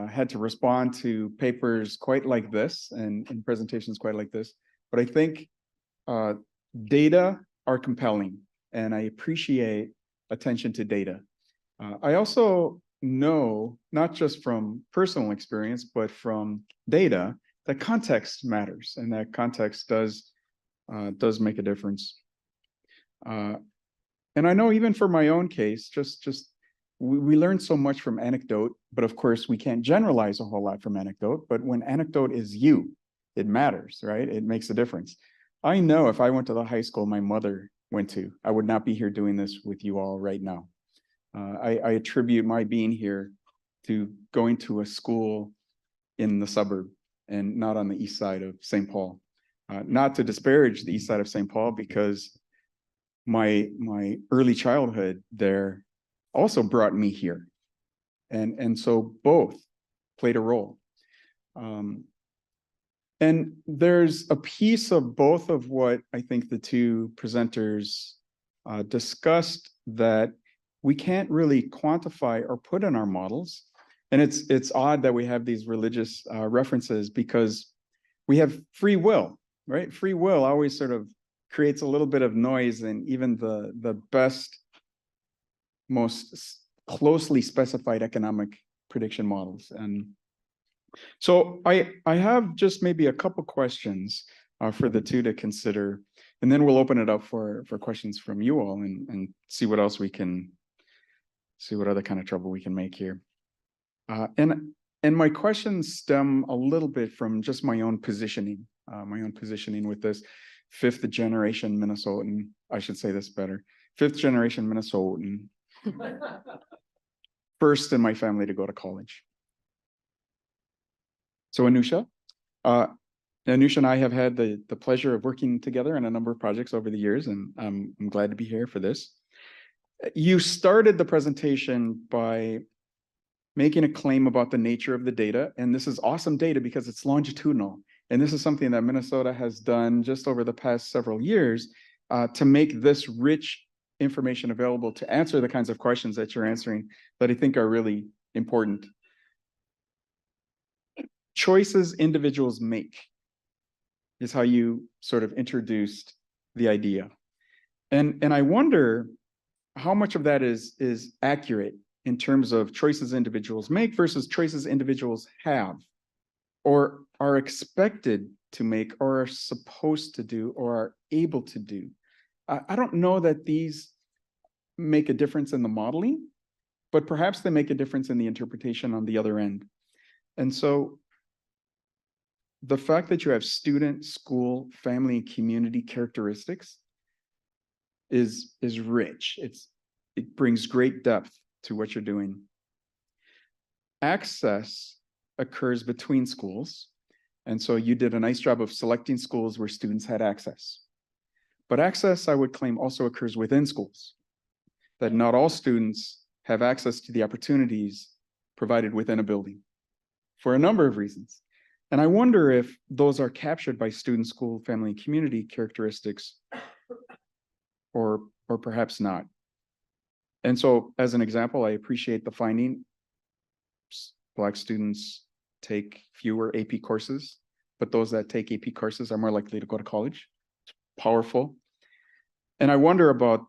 Speaker 4: had to respond to papers quite like this and presentations quite like this, but I think data are compelling and I appreciate attention to data. I also know, not just from personal experience, but from data, that context matters and that context does make a difference. And I know even for my own case, we learn so much from anecdote, but of course we can't generalize a whole lot from anecdote, but when anecdote is you, it matters, right? It makes a difference. I know if I went to the high school my mother went to, I would not be here doing this with you all right now. I attribute my being here to going to a school in the suburb and not on the east side of St. Paul. Not to disparage the east side of St. Paul, because my early childhood there also brought me here. And so both played a role. And there's a piece of both of what I think the 2 presenters discussed that we can't really quantify or put in our models. And it's odd that we have these religious references because we have free will, right? Free will always sort of creates a little bit of noise in even the best, most closely specified economic prediction models. And so I have just maybe a couple questions for the two to consider, and then we'll open it up for questions from you all and see what else we can, see what other kind of trouble we can make here. And my questions stem a little bit from just my own positioning with this fifth generation Minnesotan. I should say this better. Fifth generation Minnesotan. First in my family to go to college. So Anusha and I have had the pleasure of working together on a number of projects over the years, and I'm glad to be here for this. You started the presentation by making a claim about the nature of the data, and this is awesome data because it's longitudinal. And this is something that Minnesota has done just over the past several years to make this rich information available to answer the kinds of questions that you're answering that I think are really important. Choices individuals make is how you sort of introduced the idea. And I wonder how much of that is accurate in terms of choices individuals make versus choices individuals have or are expected to make or are supposed to do or are able to do. I don't know that these make a difference in the modeling, but perhaps they make a difference in the interpretation on the other end. And so the fact that you have student, school, family, and community characteristics is rich. It brings great depth to what you're doing. Access occurs between schools. And so you did a nice job of selecting schools where students had access. But access, I would claim, also occurs within schools, that not all students have access to the opportunities provided within a building for a number of reasons. And I wonder if those are captured by student, school, family, and community characteristics, or perhaps not. And so, as an example, I appreciate the finding. Black students take fewer AP courses, but those that take AP courses are more likely to go to college. It's powerful. And I wonder about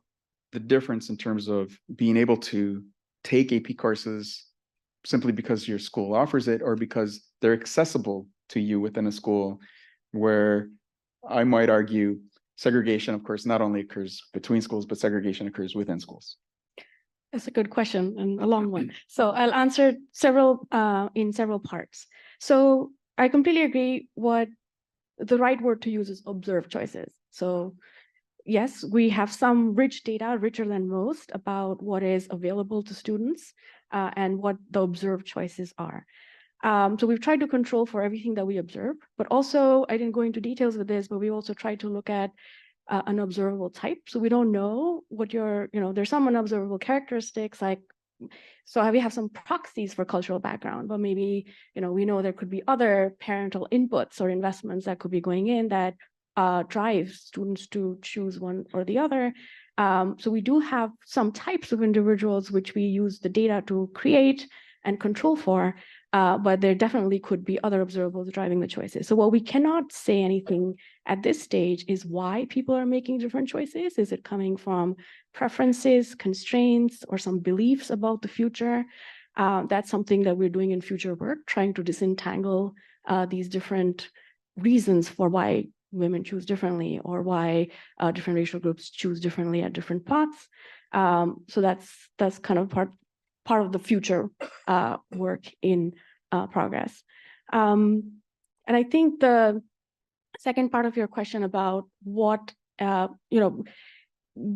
Speaker 4: the difference in terms of being able to take AP courses simply because your school offers it or because they're accessible to you within a school, where I might argue segregation, of course, not only occurs between schools, but segregation occurs within schools.
Speaker 2: That's a good question and a long one. So I'll answer several in several parts. So I completely agree. What the right word to use is observed choices. So yes, we have some rich data, richer than most, about what is available to students and what the observed choices are. So we've tried to control for everything that we observe, but also I didn't go into details with this, but we also tried to look at an observable type. So we don't know what there's some unobservable characteristics, like, so we have some proxies for cultural background, but maybe, we know there could be other parental inputs or investments that could be going in that drive students to choose one or the other. So we do have some types of individuals which we use the data to create and control for, but there definitely could be other observables driving the choices. So while we cannot say anything at this stage is why people are making different choices. Is it coming from preferences, constraints, or some beliefs about the future? That's something that we're doing in future work, trying to disentangle these different reasons for why women choose differently or why different racial groups choose differently at different spots. So that's kind of part of the future work in progress. And I think the second part of your question about what,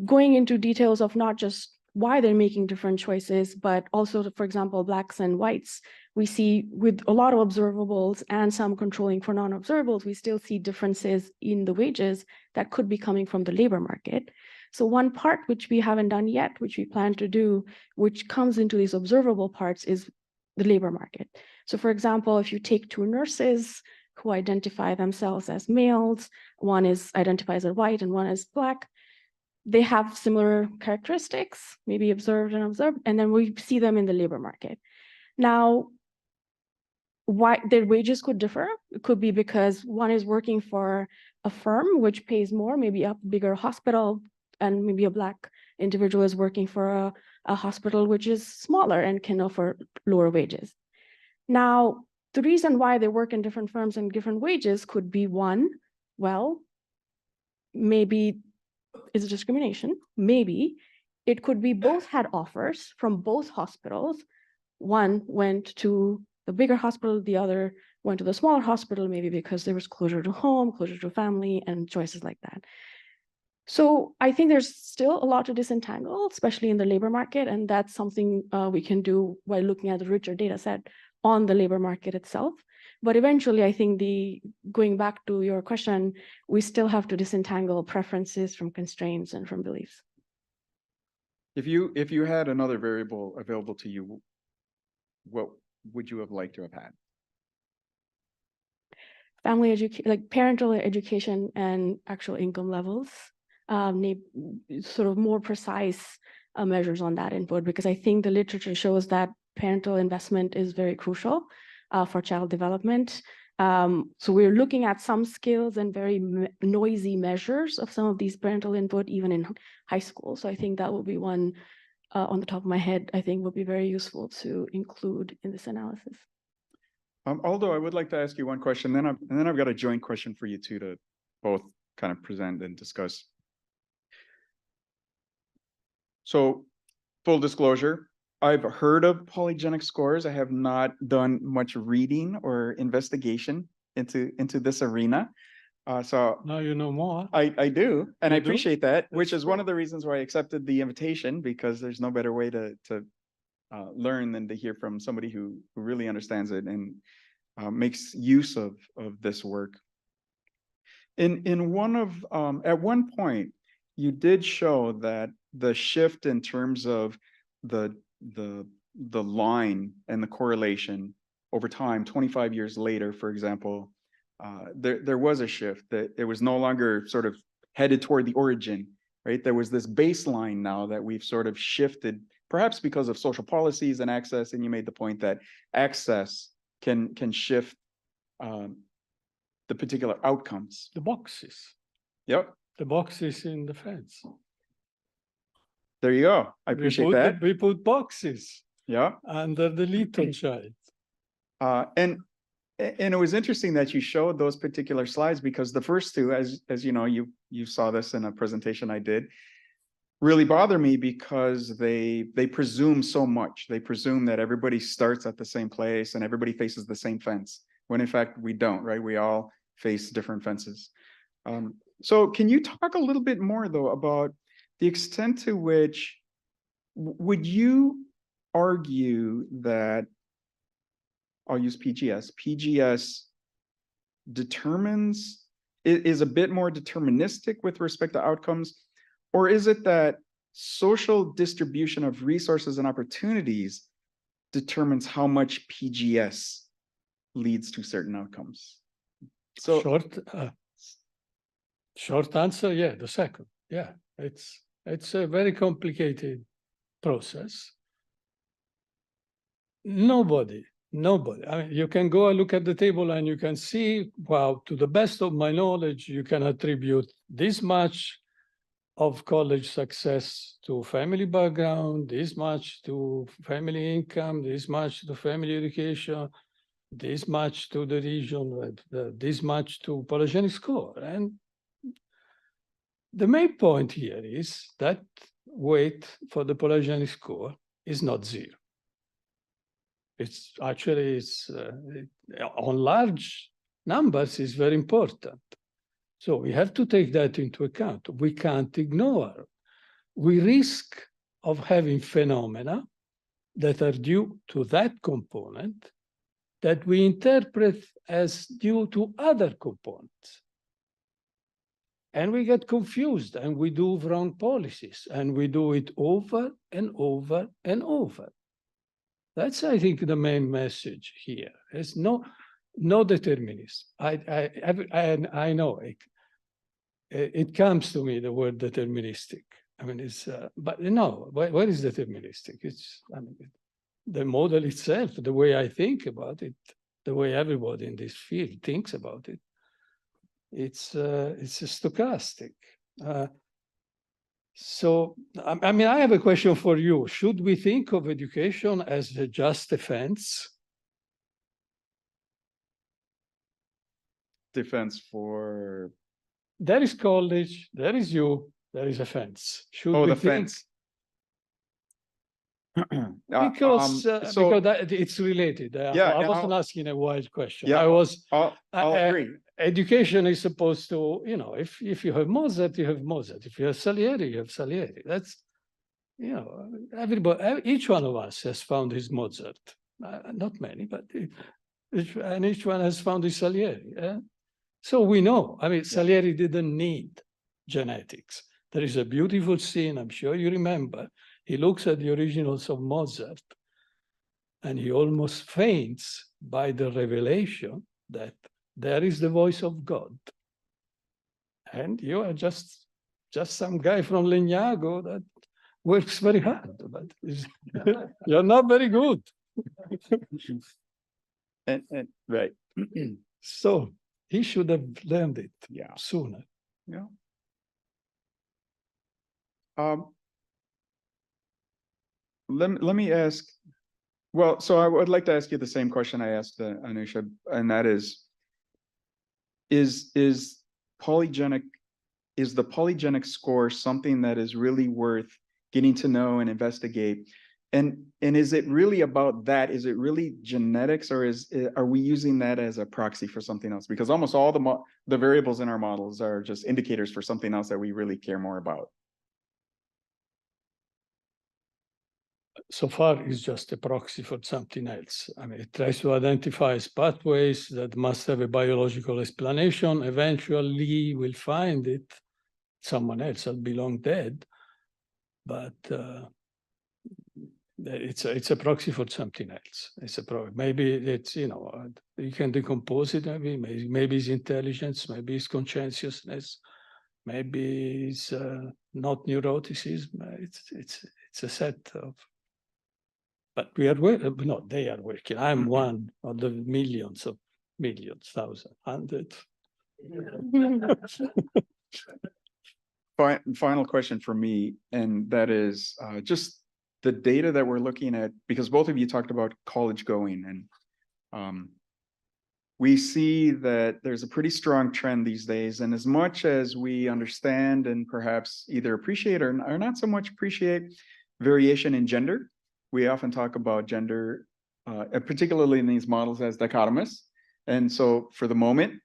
Speaker 2: going into details of not just why they're making different choices, but also, for example, Blacks and whites, we see with a lot of observables and some controlling for non-observables, we still see differences in the wages that could be coming from the labor market. So one part which we haven't done yet, which we plan to do, which comes into these observable parts, is the labor market. So for example, if you take two nurses who identify themselves as males, one identifies as white and one as Black, they have similar characteristics, maybe observed, and then we see them in the labor market. Now, why their wages could differ? It could be because one is working for a firm which pays more, maybe a bigger hospital, and maybe a Black individual is working for a hospital which is smaller and can offer lower wages. Now, the reason why they work in different firms and different wages could be one, well, maybe it's discrimination. Maybe it could be both had offers from both hospitals. One went to the bigger hospital, the other went to the smaller hospital, maybe because there was closer to home, closer to family, and choices like that. So I think there's still a lot to disentangle, especially in the labor market, and that's something we can do by looking at the richer data set on the labor market itself. But eventually, I think going back to your question, we still have to disentangle preferences from constraints and from beliefs.
Speaker 4: If you had another variable available to you, what would you have liked to have had?
Speaker 2: Family education, like parental education and actual income levels, need sort of more precise measures on that input, because I think the literature shows that parental investment is very crucial for child development. So we're looking at some skills and very noisy measures of some of these parental input, even in high school. So I think that will be one on the top of my head, I think would be very useful to include in this analysis.
Speaker 4: Aldo, I would like to ask you one question, then I've got a joint question for you two to both kind of present and discuss. So, full disclosure, I've heard of polygenic scores. I have not done much reading or investigation into this arena. So
Speaker 3: Now you know more.
Speaker 4: I do, and I
Speaker 3: You do?
Speaker 4: appreciate that, which
Speaker 3: That's
Speaker 4: is one of the reasons why I accepted the invitation, because there's no better way to learn than to hear from somebody who really understands it and makes use of this work. In one of at one point, you did show that the shift in terms of the line and the correlation over time, 25 years later, for example, there was a shift, that it was no longer sort of headed toward the origin, right? There was this baseline now that we've sort of shifted, perhaps because of social policies and access. And you made the point that access can shift the particular outcomes.
Speaker 3: The boxes.
Speaker 4: Yep.
Speaker 3: The boxes in the fence.
Speaker 4: There you go. I appreciate that.
Speaker 3: We put boxes
Speaker 4: Yeah.
Speaker 3: under the little child.
Speaker 4: And it was interesting that you showed those particular slides, because the first two, as you know, you saw this in a presentation I did, really bother me because they presume so much. They presume that everybody starts at the same place and everybody faces the same fence, when in fact we don't, right? We all face different fences. So can you talk a little bit more though about the extent to which would you argue that, I'll use PGS. PGS is a bit more deterministic with respect to outcomes, or is it that social distribution of resources and opportunities determines how much PGS leads to certain outcomes? So
Speaker 3: short answer, yeah, the second. Yeah, it's a very complicated process. Nobody, I mean, you can go and look at the table and you can see, wow, to the best of my knowledge, you can attribute this much of college success to family background, this much to family income, this much to family education, this much to the region, this much to polygenic score. And the main point here is that weight for the polygenic score is not zero. It's actually, on large numbers is very important. So we have to take that into account. We can't ignore. We risk of having phenomena that are due to that component that we interpret as due to other components. And we get confused and we do wrong policies and we do it over and over and over. That's, I think, the main message here. There's no determinism. I know it comes to me, the word deterministic. I mean, it's, but no, what is deterministic? It's, I mean, the model itself, the way I think about it, the way everybody in this field thinks about it, it's a stochastic. So, I mean, I have a question for you. Should we think of education as a just defense?
Speaker 4: Defense for,
Speaker 3: There is college, there is you, there is a fence. Should
Speaker 4: oh,
Speaker 3: we
Speaker 4: the
Speaker 3: think?
Speaker 4: fence.
Speaker 3: Because it's related.
Speaker 4: Yeah,
Speaker 3: I
Speaker 4: and
Speaker 3: wasn't asking a wild question.
Speaker 4: Yeah,
Speaker 3: I was.
Speaker 4: I'll agree.
Speaker 3: Education is supposed to, you know, if you have Mozart, you have Mozart. If you have Salieri, you have Salieri. That's, you know, everybody, each one of us has found his Mozart. Not many, but each one has found his Salieri. So we know. I mean, Salieri didn't need genetics. There is a beautiful scene, I'm sure you remember. He looks at the originals of Mozart and he almost faints by the revelation that there is the voice of God. And you are just some guy from Legnago that works very hard, but you're not very good.
Speaker 4: And right.
Speaker 3: So he should have learned it sooner.
Speaker 4: Yeah. Let me ask, well, so I would like to ask you the same question I asked Anusha, and that is the polygenic score something that is really worth getting to know and investigate? And is it really about that? Is it really genetics, or are we using that as a proxy for something else? Because almost all the variables in our models are just indicators for something else that we really care more about.
Speaker 3: So far, it's just a proxy for something else. I mean, it tries to identify pathways that must have a biological explanation. Eventually, we'll find it. Someone else will be long dead. But it's a proxy for something else. Maybe it's, you know, you can decompose it. Maybe it's intelligence. Maybe it's conscientiousness. Maybe it's not neuroticism. It's a set of. But we are working, no, they are working. I'm one of the millions, thousands, hundreds.
Speaker 4: Final question for me, and that is just the data that we're looking at, because both of you talked about college going, and we see that there's a pretty strong trend these days. And as much as we understand and perhaps either appreciate or not so much appreciate variation in gender, we often talk about gender, particularly in these models, as dichotomous. And so for the moment,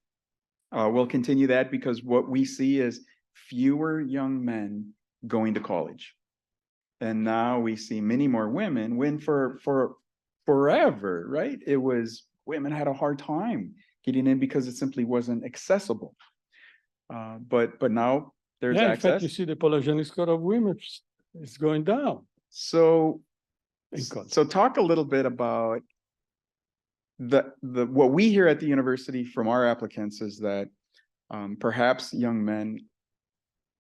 Speaker 4: we'll continue that, because what we see is fewer young men going to college. And now we see many more women, when for forever, right? It was women had a hard time getting in because it simply wasn't accessible. But now there's access. In
Speaker 3: fact, you see the polygenic score of women is going down.
Speaker 4: So talk a little bit about what we hear at the university from our applicants is that perhaps young men,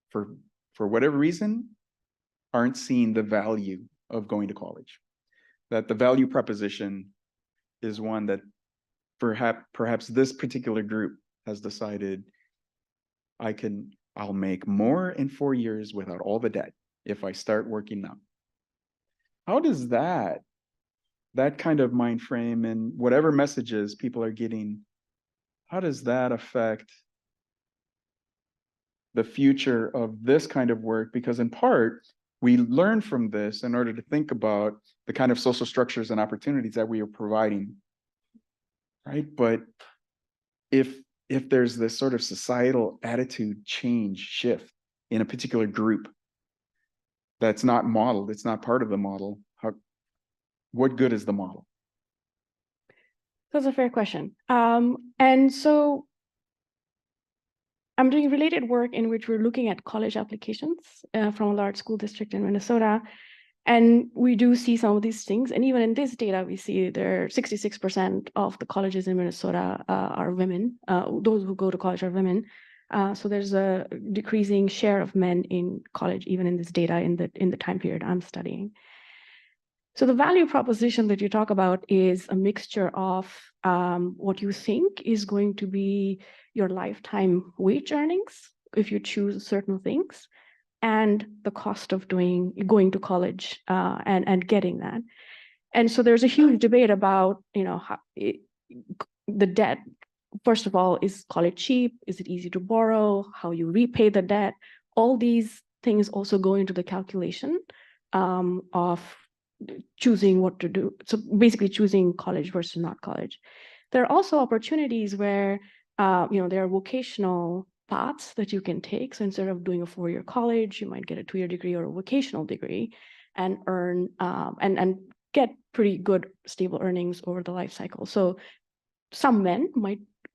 Speaker 4: for whatever reason, aren't seeing the value of going to college. That the value proposition is one that perhaps this particular group has decided I'll make more in 4 years without all the debt if I start working now. How does that kind of mind frame and whatever messages people are getting, how does that affect the future of this kind of work? Because in part, we learn from this in order to think about the kind of social structures and opportunities that we are providing, right? But if there's this sort of societal attitude change shift in a particular group that's not modeled, it's not part of the model, what good is the model?
Speaker 2: That's a fair question. And so I'm doing related work in which we're looking at college applications from a large school district in Minnesota. And we do see some of these things. And even in this data, we see there 66% of the colleges in Minnesota are women. Those who go to college are women. So there's a decreasing share of men in college, even in this data in the time period I'm studying. So the value proposition that you talk about is a mixture of what you think is going to be your lifetime wage earnings if you choose certain things, and the cost of going to college and getting that. And so there's a huge debate about, the debt. First of all, is college cheap? Is it easy to borrow? How you repay the debt? All these things also go into the calculation of choosing what to do. So basically choosing college versus not college. There are also opportunities where, there are vocational paths that you can take. So instead of doing a 4-year college, you might get a 2-year degree or a vocational degree and earn and get pretty good stable earnings over the life cycle. So some men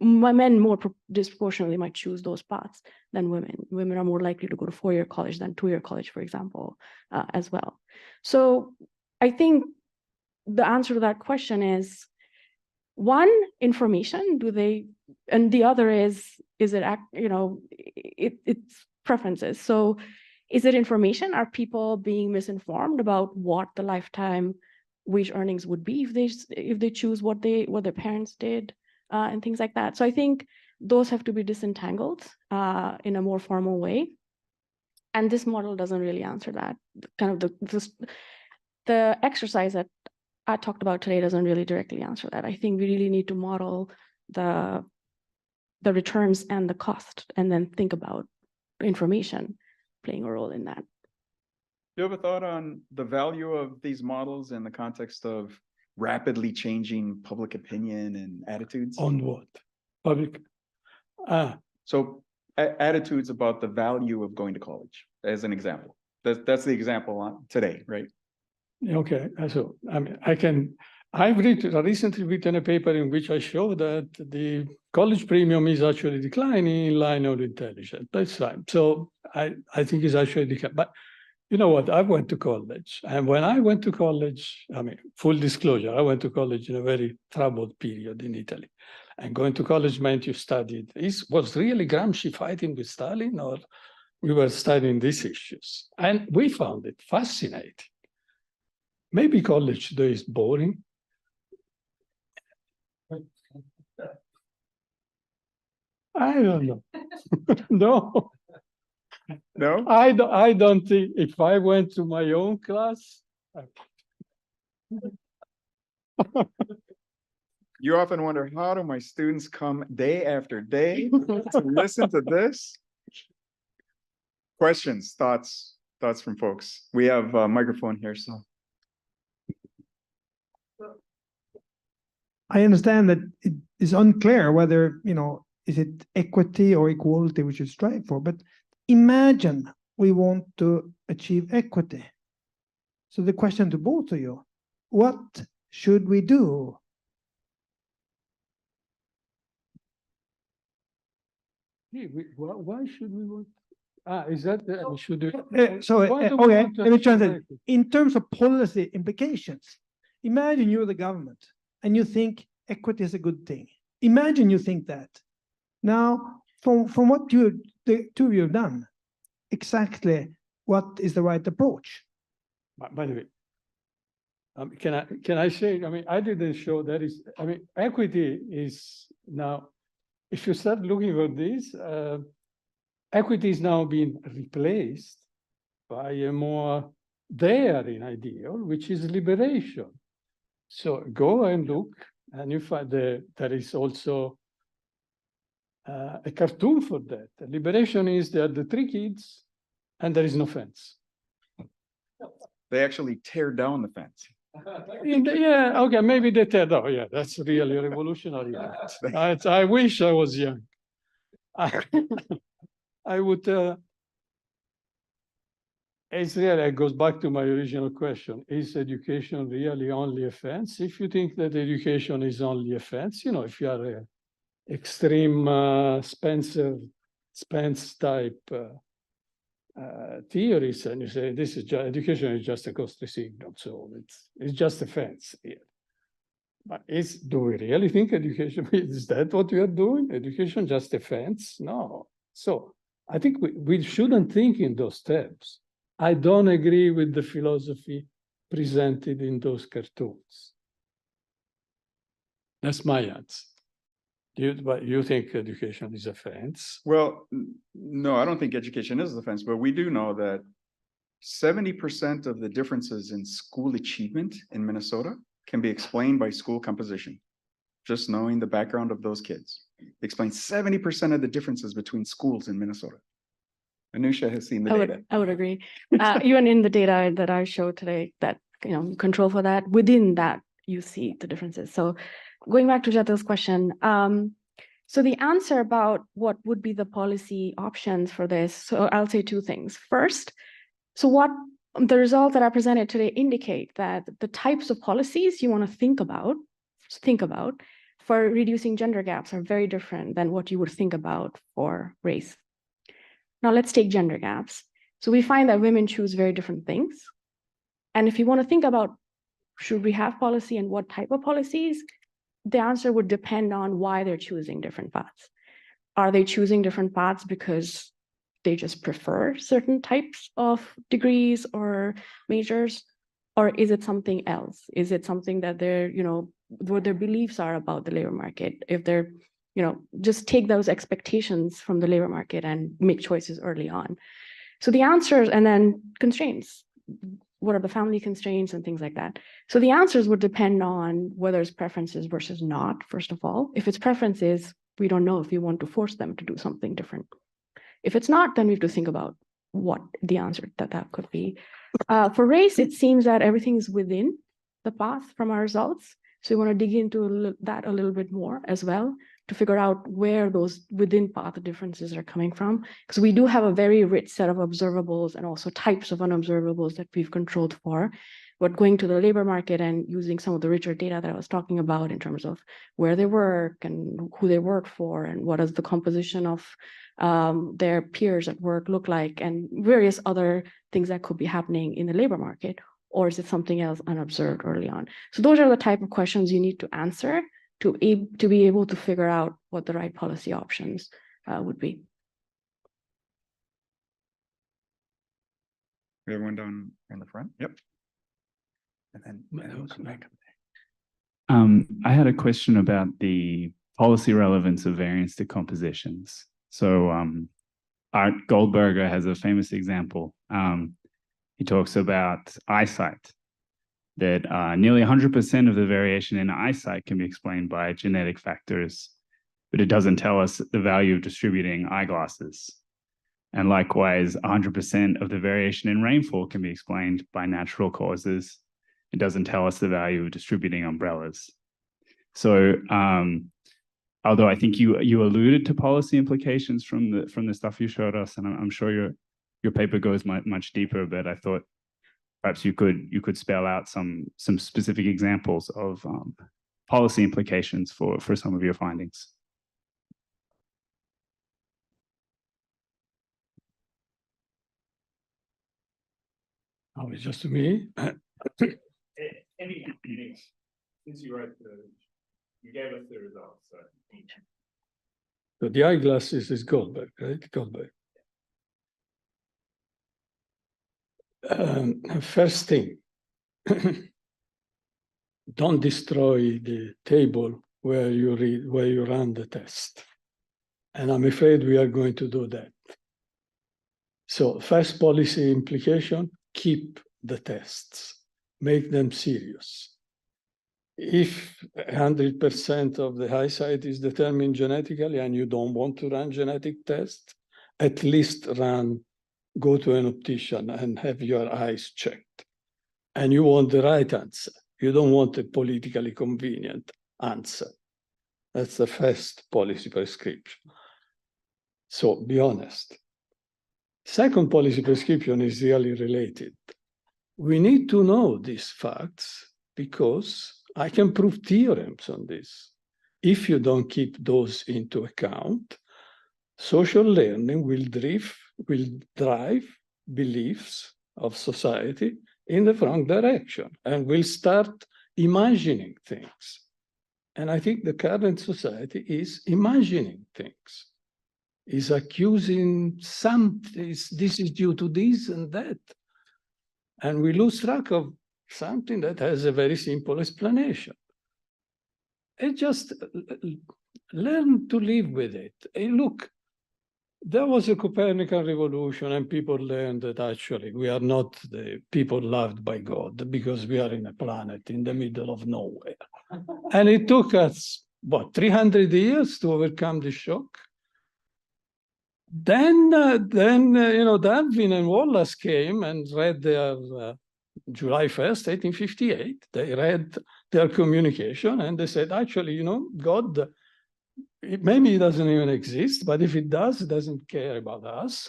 Speaker 2: more disproportionately might choose those paths than women. Women are more likely to go to 4-year college than 2-year college, for example, as well. So I think the answer to that question is, one, information, and the other is it, it's preferences. So is it information? Are people being misinformed about what the lifetime wage earnings would be if they choose what their parents did and things like that? So I think those have to be disentangled in a more formal way. And this model doesn't really answer that. Kind of the exercise that I talked about today doesn't really directly answer that. I think we really need to model the returns and the cost, and then think about information playing a role in that.
Speaker 4: Do you have a thought on the value of these models in the context of rapidly changing public opinion and attitudes?
Speaker 3: On what? Public?
Speaker 4: So attitudes about the value of going to college, as an example. That's the example on today, right?
Speaker 3: Okay, so I mean, I've recently written a paper in which I show that the college premium is actually declining in line with intelligence. That's right. So I think it's actually declining. But you know what? I went to college, and when I went to college, I mean, full disclosure, I went to college in a very troubled period in Italy. And going to college meant you studied. Was really Gramsci fighting with Stalin, or we were studying these issues? And we found it fascinating. Maybe college today is boring. I don't know. No.
Speaker 4: No?
Speaker 3: I don't think, if I went to my own class.
Speaker 4: You often wonder, how do my students come day after day to listen to this? Questions, thoughts from folks. We have a microphone here, so.
Speaker 1: I understand that it is unclear whether, is it equity or equality we should strive for, but imagine we want to achieve equity. So the question to both of you, what should we do?
Speaker 3: Why should we want? Is that should we?
Speaker 1: Okay, let me translate. In terms of policy implications, imagine you're the government and you think equity is a good thing. Imagine you think that. Now, from what the two of you have done, exactly what is the right approach?
Speaker 3: By the way, can I say? I mean, I didn't show that is. I mean, equity is now. If you start looking at this, equity is now being replaced by a more daring ideal, which is liberation. So go and look, and you find there is also a cartoon for that. Liberation is there are the 3 kids, and there is no fence.
Speaker 4: They actually tear down the fence.
Speaker 3: Yeah, okay, maybe they tear down. Yeah, that's really revolutionary. I wish I was young. I would. It goes back to my original question. Is education really only a fence? If you think that education is only a fence, if you are an extreme Spence type theories, and you say this is education is just a costly signal, so it's just a fence here. But do we really think education is that what we are doing? Education just a fence? No, So I think we shouldn't think in those terms. I don't agree with the philosophy presented in those cartoons. That's my answer. But you think education is a fence?
Speaker 4: Well, no, I don't think education is the fence, but we do know that 70% of the differences in school achievement in Minnesota can be explained by school composition. Just knowing the background of those kids explains 70% of the differences between schools in Minnesota. Anusha has seen the data.
Speaker 2: I would agree. Even in the data that I showed today, that control for that, within that you see the differences. So going back to Jatil's question, so the answer about what would be the policy options for this, so I'll say two things. First, so what the results that I presented today indicate that the types of policies you want to think about for reducing gender gaps are very different than what you would think about for race. Now let's take gender gaps. So we find that women choose very different things. And if you want to think about, should we have policy and what type of policies, the answer would depend on why they're choosing different paths. Are they choosing different paths because they just prefer certain types of degrees or majors? Or is it something else? Is it something that they're, what their beliefs are about the labor market? If they're, just take those expectations from the labor market and make choices early on. So the answers, and then constraints. What are the family constraints and things like that? So the answers would depend on whether it's preferences versus not, first of all. If it's preferences, we don't know if we want to force them to do something different. If it's not, then we have to think about what the answer that could be. For race, it seems that everything is within the path from our results. So we want to dig into that a little bit more as well to figure out where those within path differences are coming from. Because we do have a very rich set of observables and also types of unobservables that we've controlled for. But going to the labor market and using some of the richer data that I was talking about in terms of where they work and who they work for and what does the composition of their peers at work look like and various other things that could be happening in the labor market, or is it something else unobserved early on? So those are the type of questions you need to answer to be able to figure out what the right policy options would be.
Speaker 4: We have one down in the front. Yep. And then we'll come back.
Speaker 5: I had a question about the policy relevance of variance decompositions. So Art Goldberger has a famous example. He talks about eyesight, that nearly 100% of the variation in eyesight can be explained by genetic factors, but it doesn't tell us the value of distributing eyeglasses. And likewise, 100% of the variation in rainfall can be explained by natural causes. It doesn't tell us the value of distributing umbrellas. So, although I think you alluded to policy implications from the stuff you showed us, and I'm sure your paper goes much deeper, but I thought perhaps you could spell out some specific examples of policy implications for some of your findings.
Speaker 3: Oh, it's just me.
Speaker 5: Any since you gave us the results.
Speaker 3: So the eyeglasses is Goldberg, right? Goldberg. First thing, don't destroy the table where you run the test. And I'm afraid we are going to do that. So first policy implication, keep the tests, make them serious. If 100% of the eyesight is determined genetically and you don't want to run genetic tests, at least go to an optician and have your eyes checked. And you want the right answer. You don't want a politically convenient answer. That's the first policy prescription. So be honest. Second policy prescription is really related. We need to know these facts because I can prove theorems on this. If you don't keep those into account, social learning will drive beliefs of society in the wrong direction and will start imagining things. And I think the current society is imagining things. is accusing something, this is due to this and that. And we lose track of something that has a very simple explanation. And just learn to live with it. And look, there was a Copernican revolution and people learned that actually we are not the people loved by God because we are in a planet in the middle of nowhere. And it took us, what, 300 years to overcome the shock? Then Darwin and Wallace came and read their July 1st, 1858. They read their communication and they said, actually, God, maybe he doesn't even exist, but if it does, it doesn't care about us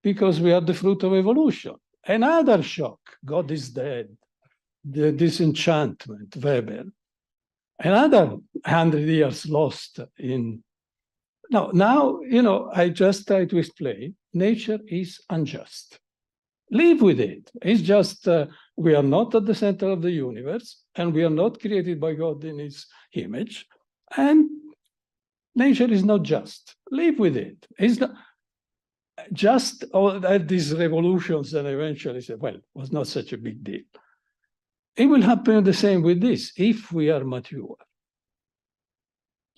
Speaker 3: because we are the fruit of evolution. Another shock, God is dead, the disenchantment, Weber. Another 100 years lost in. Now, I just try to explain, nature is unjust. Live with it. It's just, we are not at the center of the universe and we are not created by God in his image. And nature is not just. Live with it. It's not just all these revolutions and eventually say, well, it was not such a big deal. It will happen the same with this if we are mature.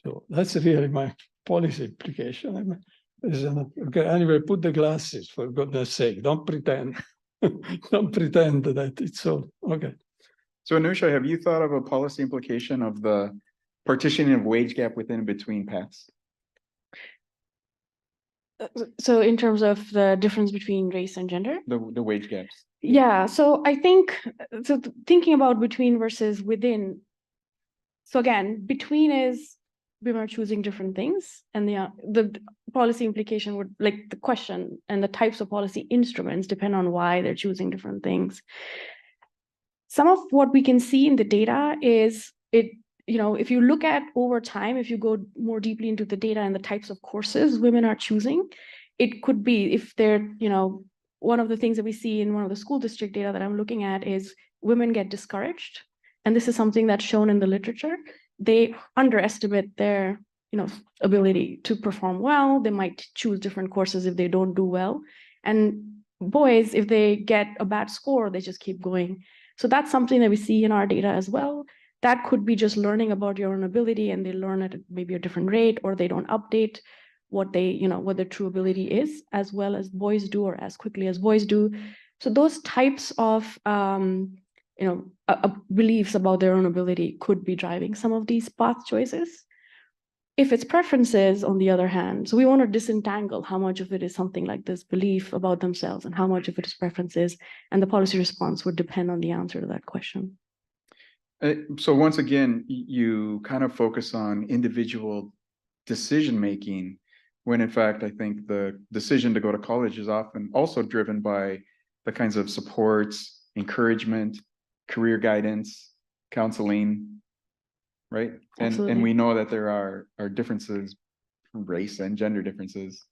Speaker 3: So that's really my policy implication. Okay, anyway, put the glasses for goodness sake. Don't pretend. Don't pretend that it's all okay.
Speaker 4: So Anusha, have you thought of a policy implication of the partitioning of wage gap within and between paths?
Speaker 2: So in terms of the difference between race and gender?
Speaker 4: The wage gaps.
Speaker 2: Yeah, so I think, so thinking about between versus within. So again, between is women are choosing different things, and the policy implication would, like the question and the types of policy instruments depend on why they're choosing different things. Some of what we can see in the data is if you look at over time, if you go more deeply into the data and the types of courses women are choosing, it could be if they're, one of the things that we see in one of the school district data that I'm looking at is women get discouraged. And this is something that's shown in the literature. They underestimate their, ability to perform well. They might choose different courses if they don't do well. And boys, if they get a bad score, they just keep going. So that's something that we see in our data as well. That could be just learning about your own ability and they learn at maybe a different rate, or they don't update what what their true ability is, as well as boys do or as quickly as boys do. So those types of beliefs about their own ability could be driving some of these path choices. If it's preferences, on the other hand, so we want to disentangle how much of it is something like this belief about themselves and how much of it is preferences, and the policy response would depend on the answer to that question.
Speaker 4: So once again, you kind of focus on individual decision-making, when in fact, I think the decision to go to college is often also driven by the kinds of supports, encouragement, career guidance, counseling, right? And we know that there are differences, race and gender differences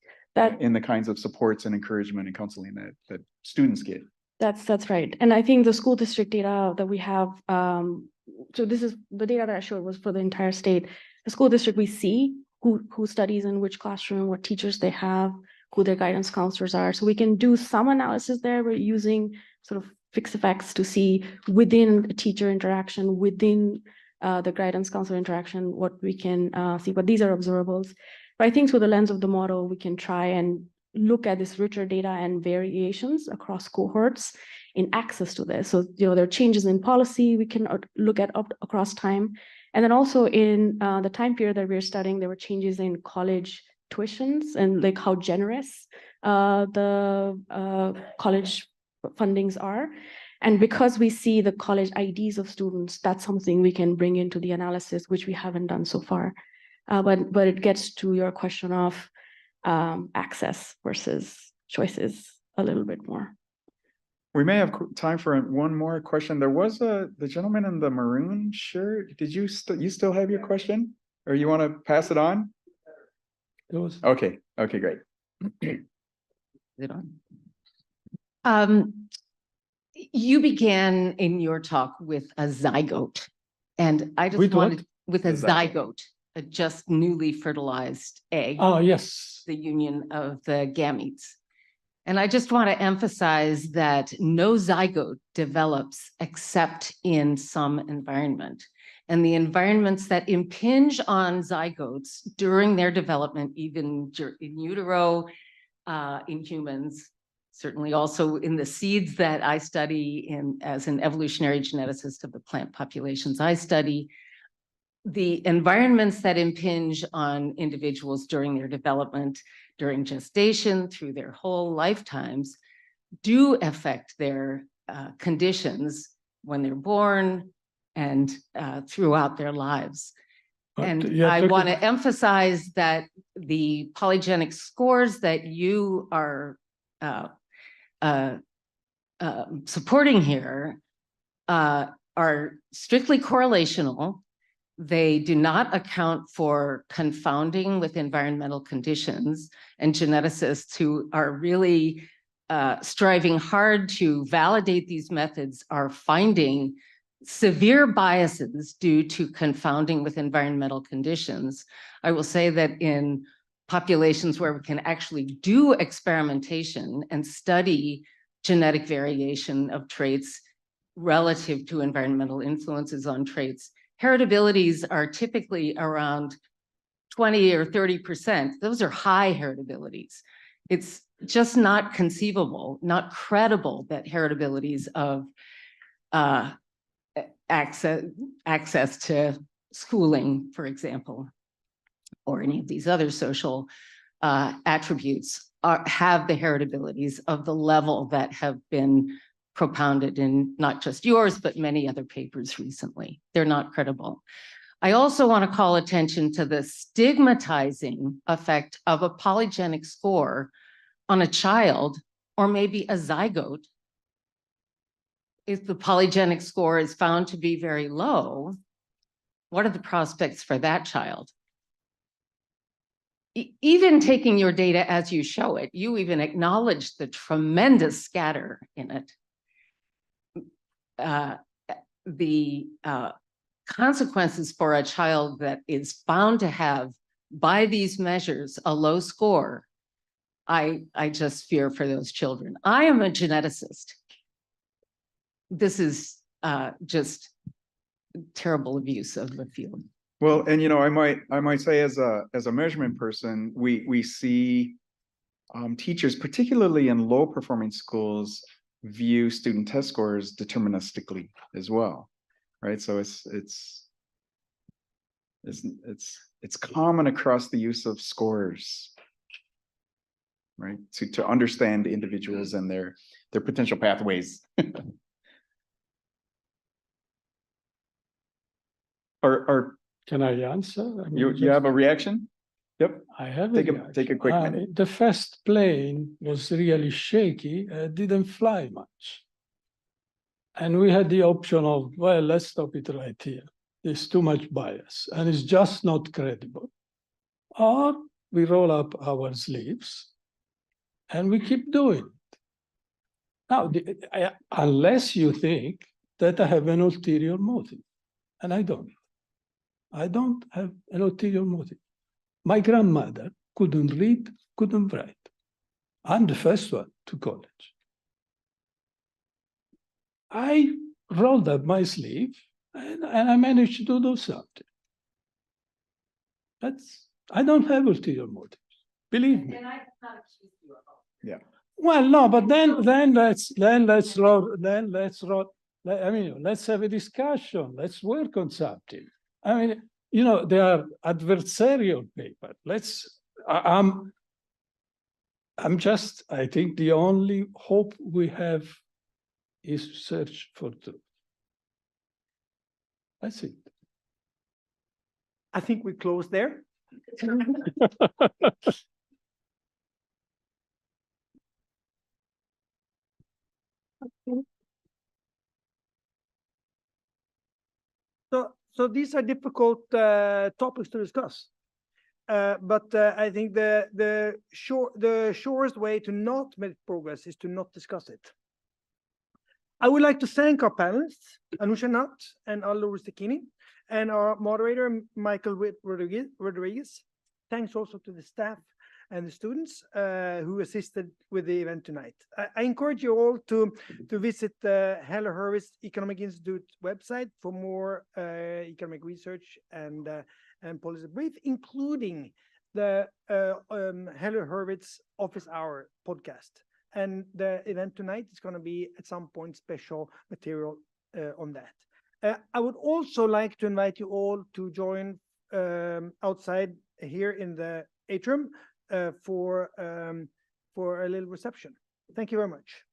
Speaker 4: in the kinds of supports and encouragement and counseling that students get. That's
Speaker 2: right. And I think the school district data that we have, so this is the data that I showed was for the entire state. The school district, we see who studies in which classroom, what teachers they have, who their guidance counselors are. So we can do some analysis there. We're using sort of fixed effects to see within a teacher interaction, within the guidance counselor interaction, what we can see. But these are observables. But I think through the lens of the model, we can try and look at this richer data and variations across cohorts in access to this. So, there are changes in policy we can look at across time. And then also in the time period that we're studying, there were changes in college tuitions and like how generous the college fundings are. And because we see the college IDs of students, that's something we can bring into the analysis, which we haven't done so far. But it gets to your question of access versus choices a little bit more.
Speaker 4: We may have time for one more question. There was the gentleman in the maroon shirt. Did you still have your question, or you want to pass it on? Okay, great.
Speaker 6: Is it on? You began in your talk with a zygote, and I just wanted with a zygote. a just newly fertilized egg,
Speaker 3: Ah, yes.
Speaker 6: the union of the gametes. And I just want to emphasize that no zygote develops except in some environment. And the environments that impinge on zygotes during their development, even in utero, in humans, certainly also in the seeds that I study as an evolutionary geneticist of the plant populations I study, the environments that impinge on individuals during their development, during gestation, through their whole lifetimes, do affect their conditions when they're born and throughout their lives. And I want to emphasize that the polygenic scores that you are supporting here are strictly correlational. They do not account for confounding with environmental conditions, and geneticists who are really striving hard to validate these methods are finding severe biases due to confounding with environmental conditions. I will say that in populations where we can actually do experimentation and study genetic variation of traits relative to environmental influences on traits, heritabilities are typically around 20 or 30%. Those are high heritabilities. It's just not conceivable, not credible that heritabilities of access to schooling, for example, or any of these other social attributes have the heritabilities of the level that have been propounded in not just yours, but many other papers recently. They're not credible. I also want to call attention to the stigmatizing effect of a polygenic score on a child or maybe a zygote. If the polygenic score is found to be very low, what are the prospects for that child? Even taking your data as you show it, you even acknowledge the tremendous scatter in it. The consequences for a child that is found to have, by these measures, a low score, I just fear for those children. I am a geneticist. This is just terrible abuse of the field.
Speaker 4: Well, and I might say as a measurement person, we see teachers, particularly in low performing schools, view student test scores deterministically as well, right? So it's common across the use of scores, right? To understand individuals and their potential pathways. Or
Speaker 3: can I answer? I mean,
Speaker 4: you have a reaction? Yep.
Speaker 3: I have
Speaker 4: Take a quick minute.
Speaker 3: The first plane was really shaky, didn't fly much. And we had the option of, well, let's stop it right here. There's too much bias and it's just not credible. Or we roll up our sleeves and we keep doing it. Now, unless you think that I have an ulterior motive, and I don't. I don't have an ulterior motive. My grandmother couldn't read, couldn't write. I'm the first one to college. I rolled up my sleeve and I managed to do something. I don't have ulterior motives. Believe me.
Speaker 6: And I cannot accuse you of all.
Speaker 4: Yeah.
Speaker 3: Well, no, but then let's have a discussion. Let's work on something. I mean, they are adversarial papers. I think the only hope we have is to search for truth. That's it.
Speaker 1: I think we close there. So these are difficult topics to discuss, but I think the surest way to not make progress is to not discuss it. I would like to thank our panelists, Anusha Nath and Aldo Rustichini, and our moderator, Michael Rodriguez. Thanks also to the staff and the students who assisted with the event tonight. I encourage you all to visit the Heller-Hurwicz Economic Institute website for more economic research and policy brief, including the Heller-Hurwicz Office Hour podcast. And the event tonight is going to be at some point special material on that. I would also like to invite you all to join outside here in the atrium for a little reception. Thank you very much.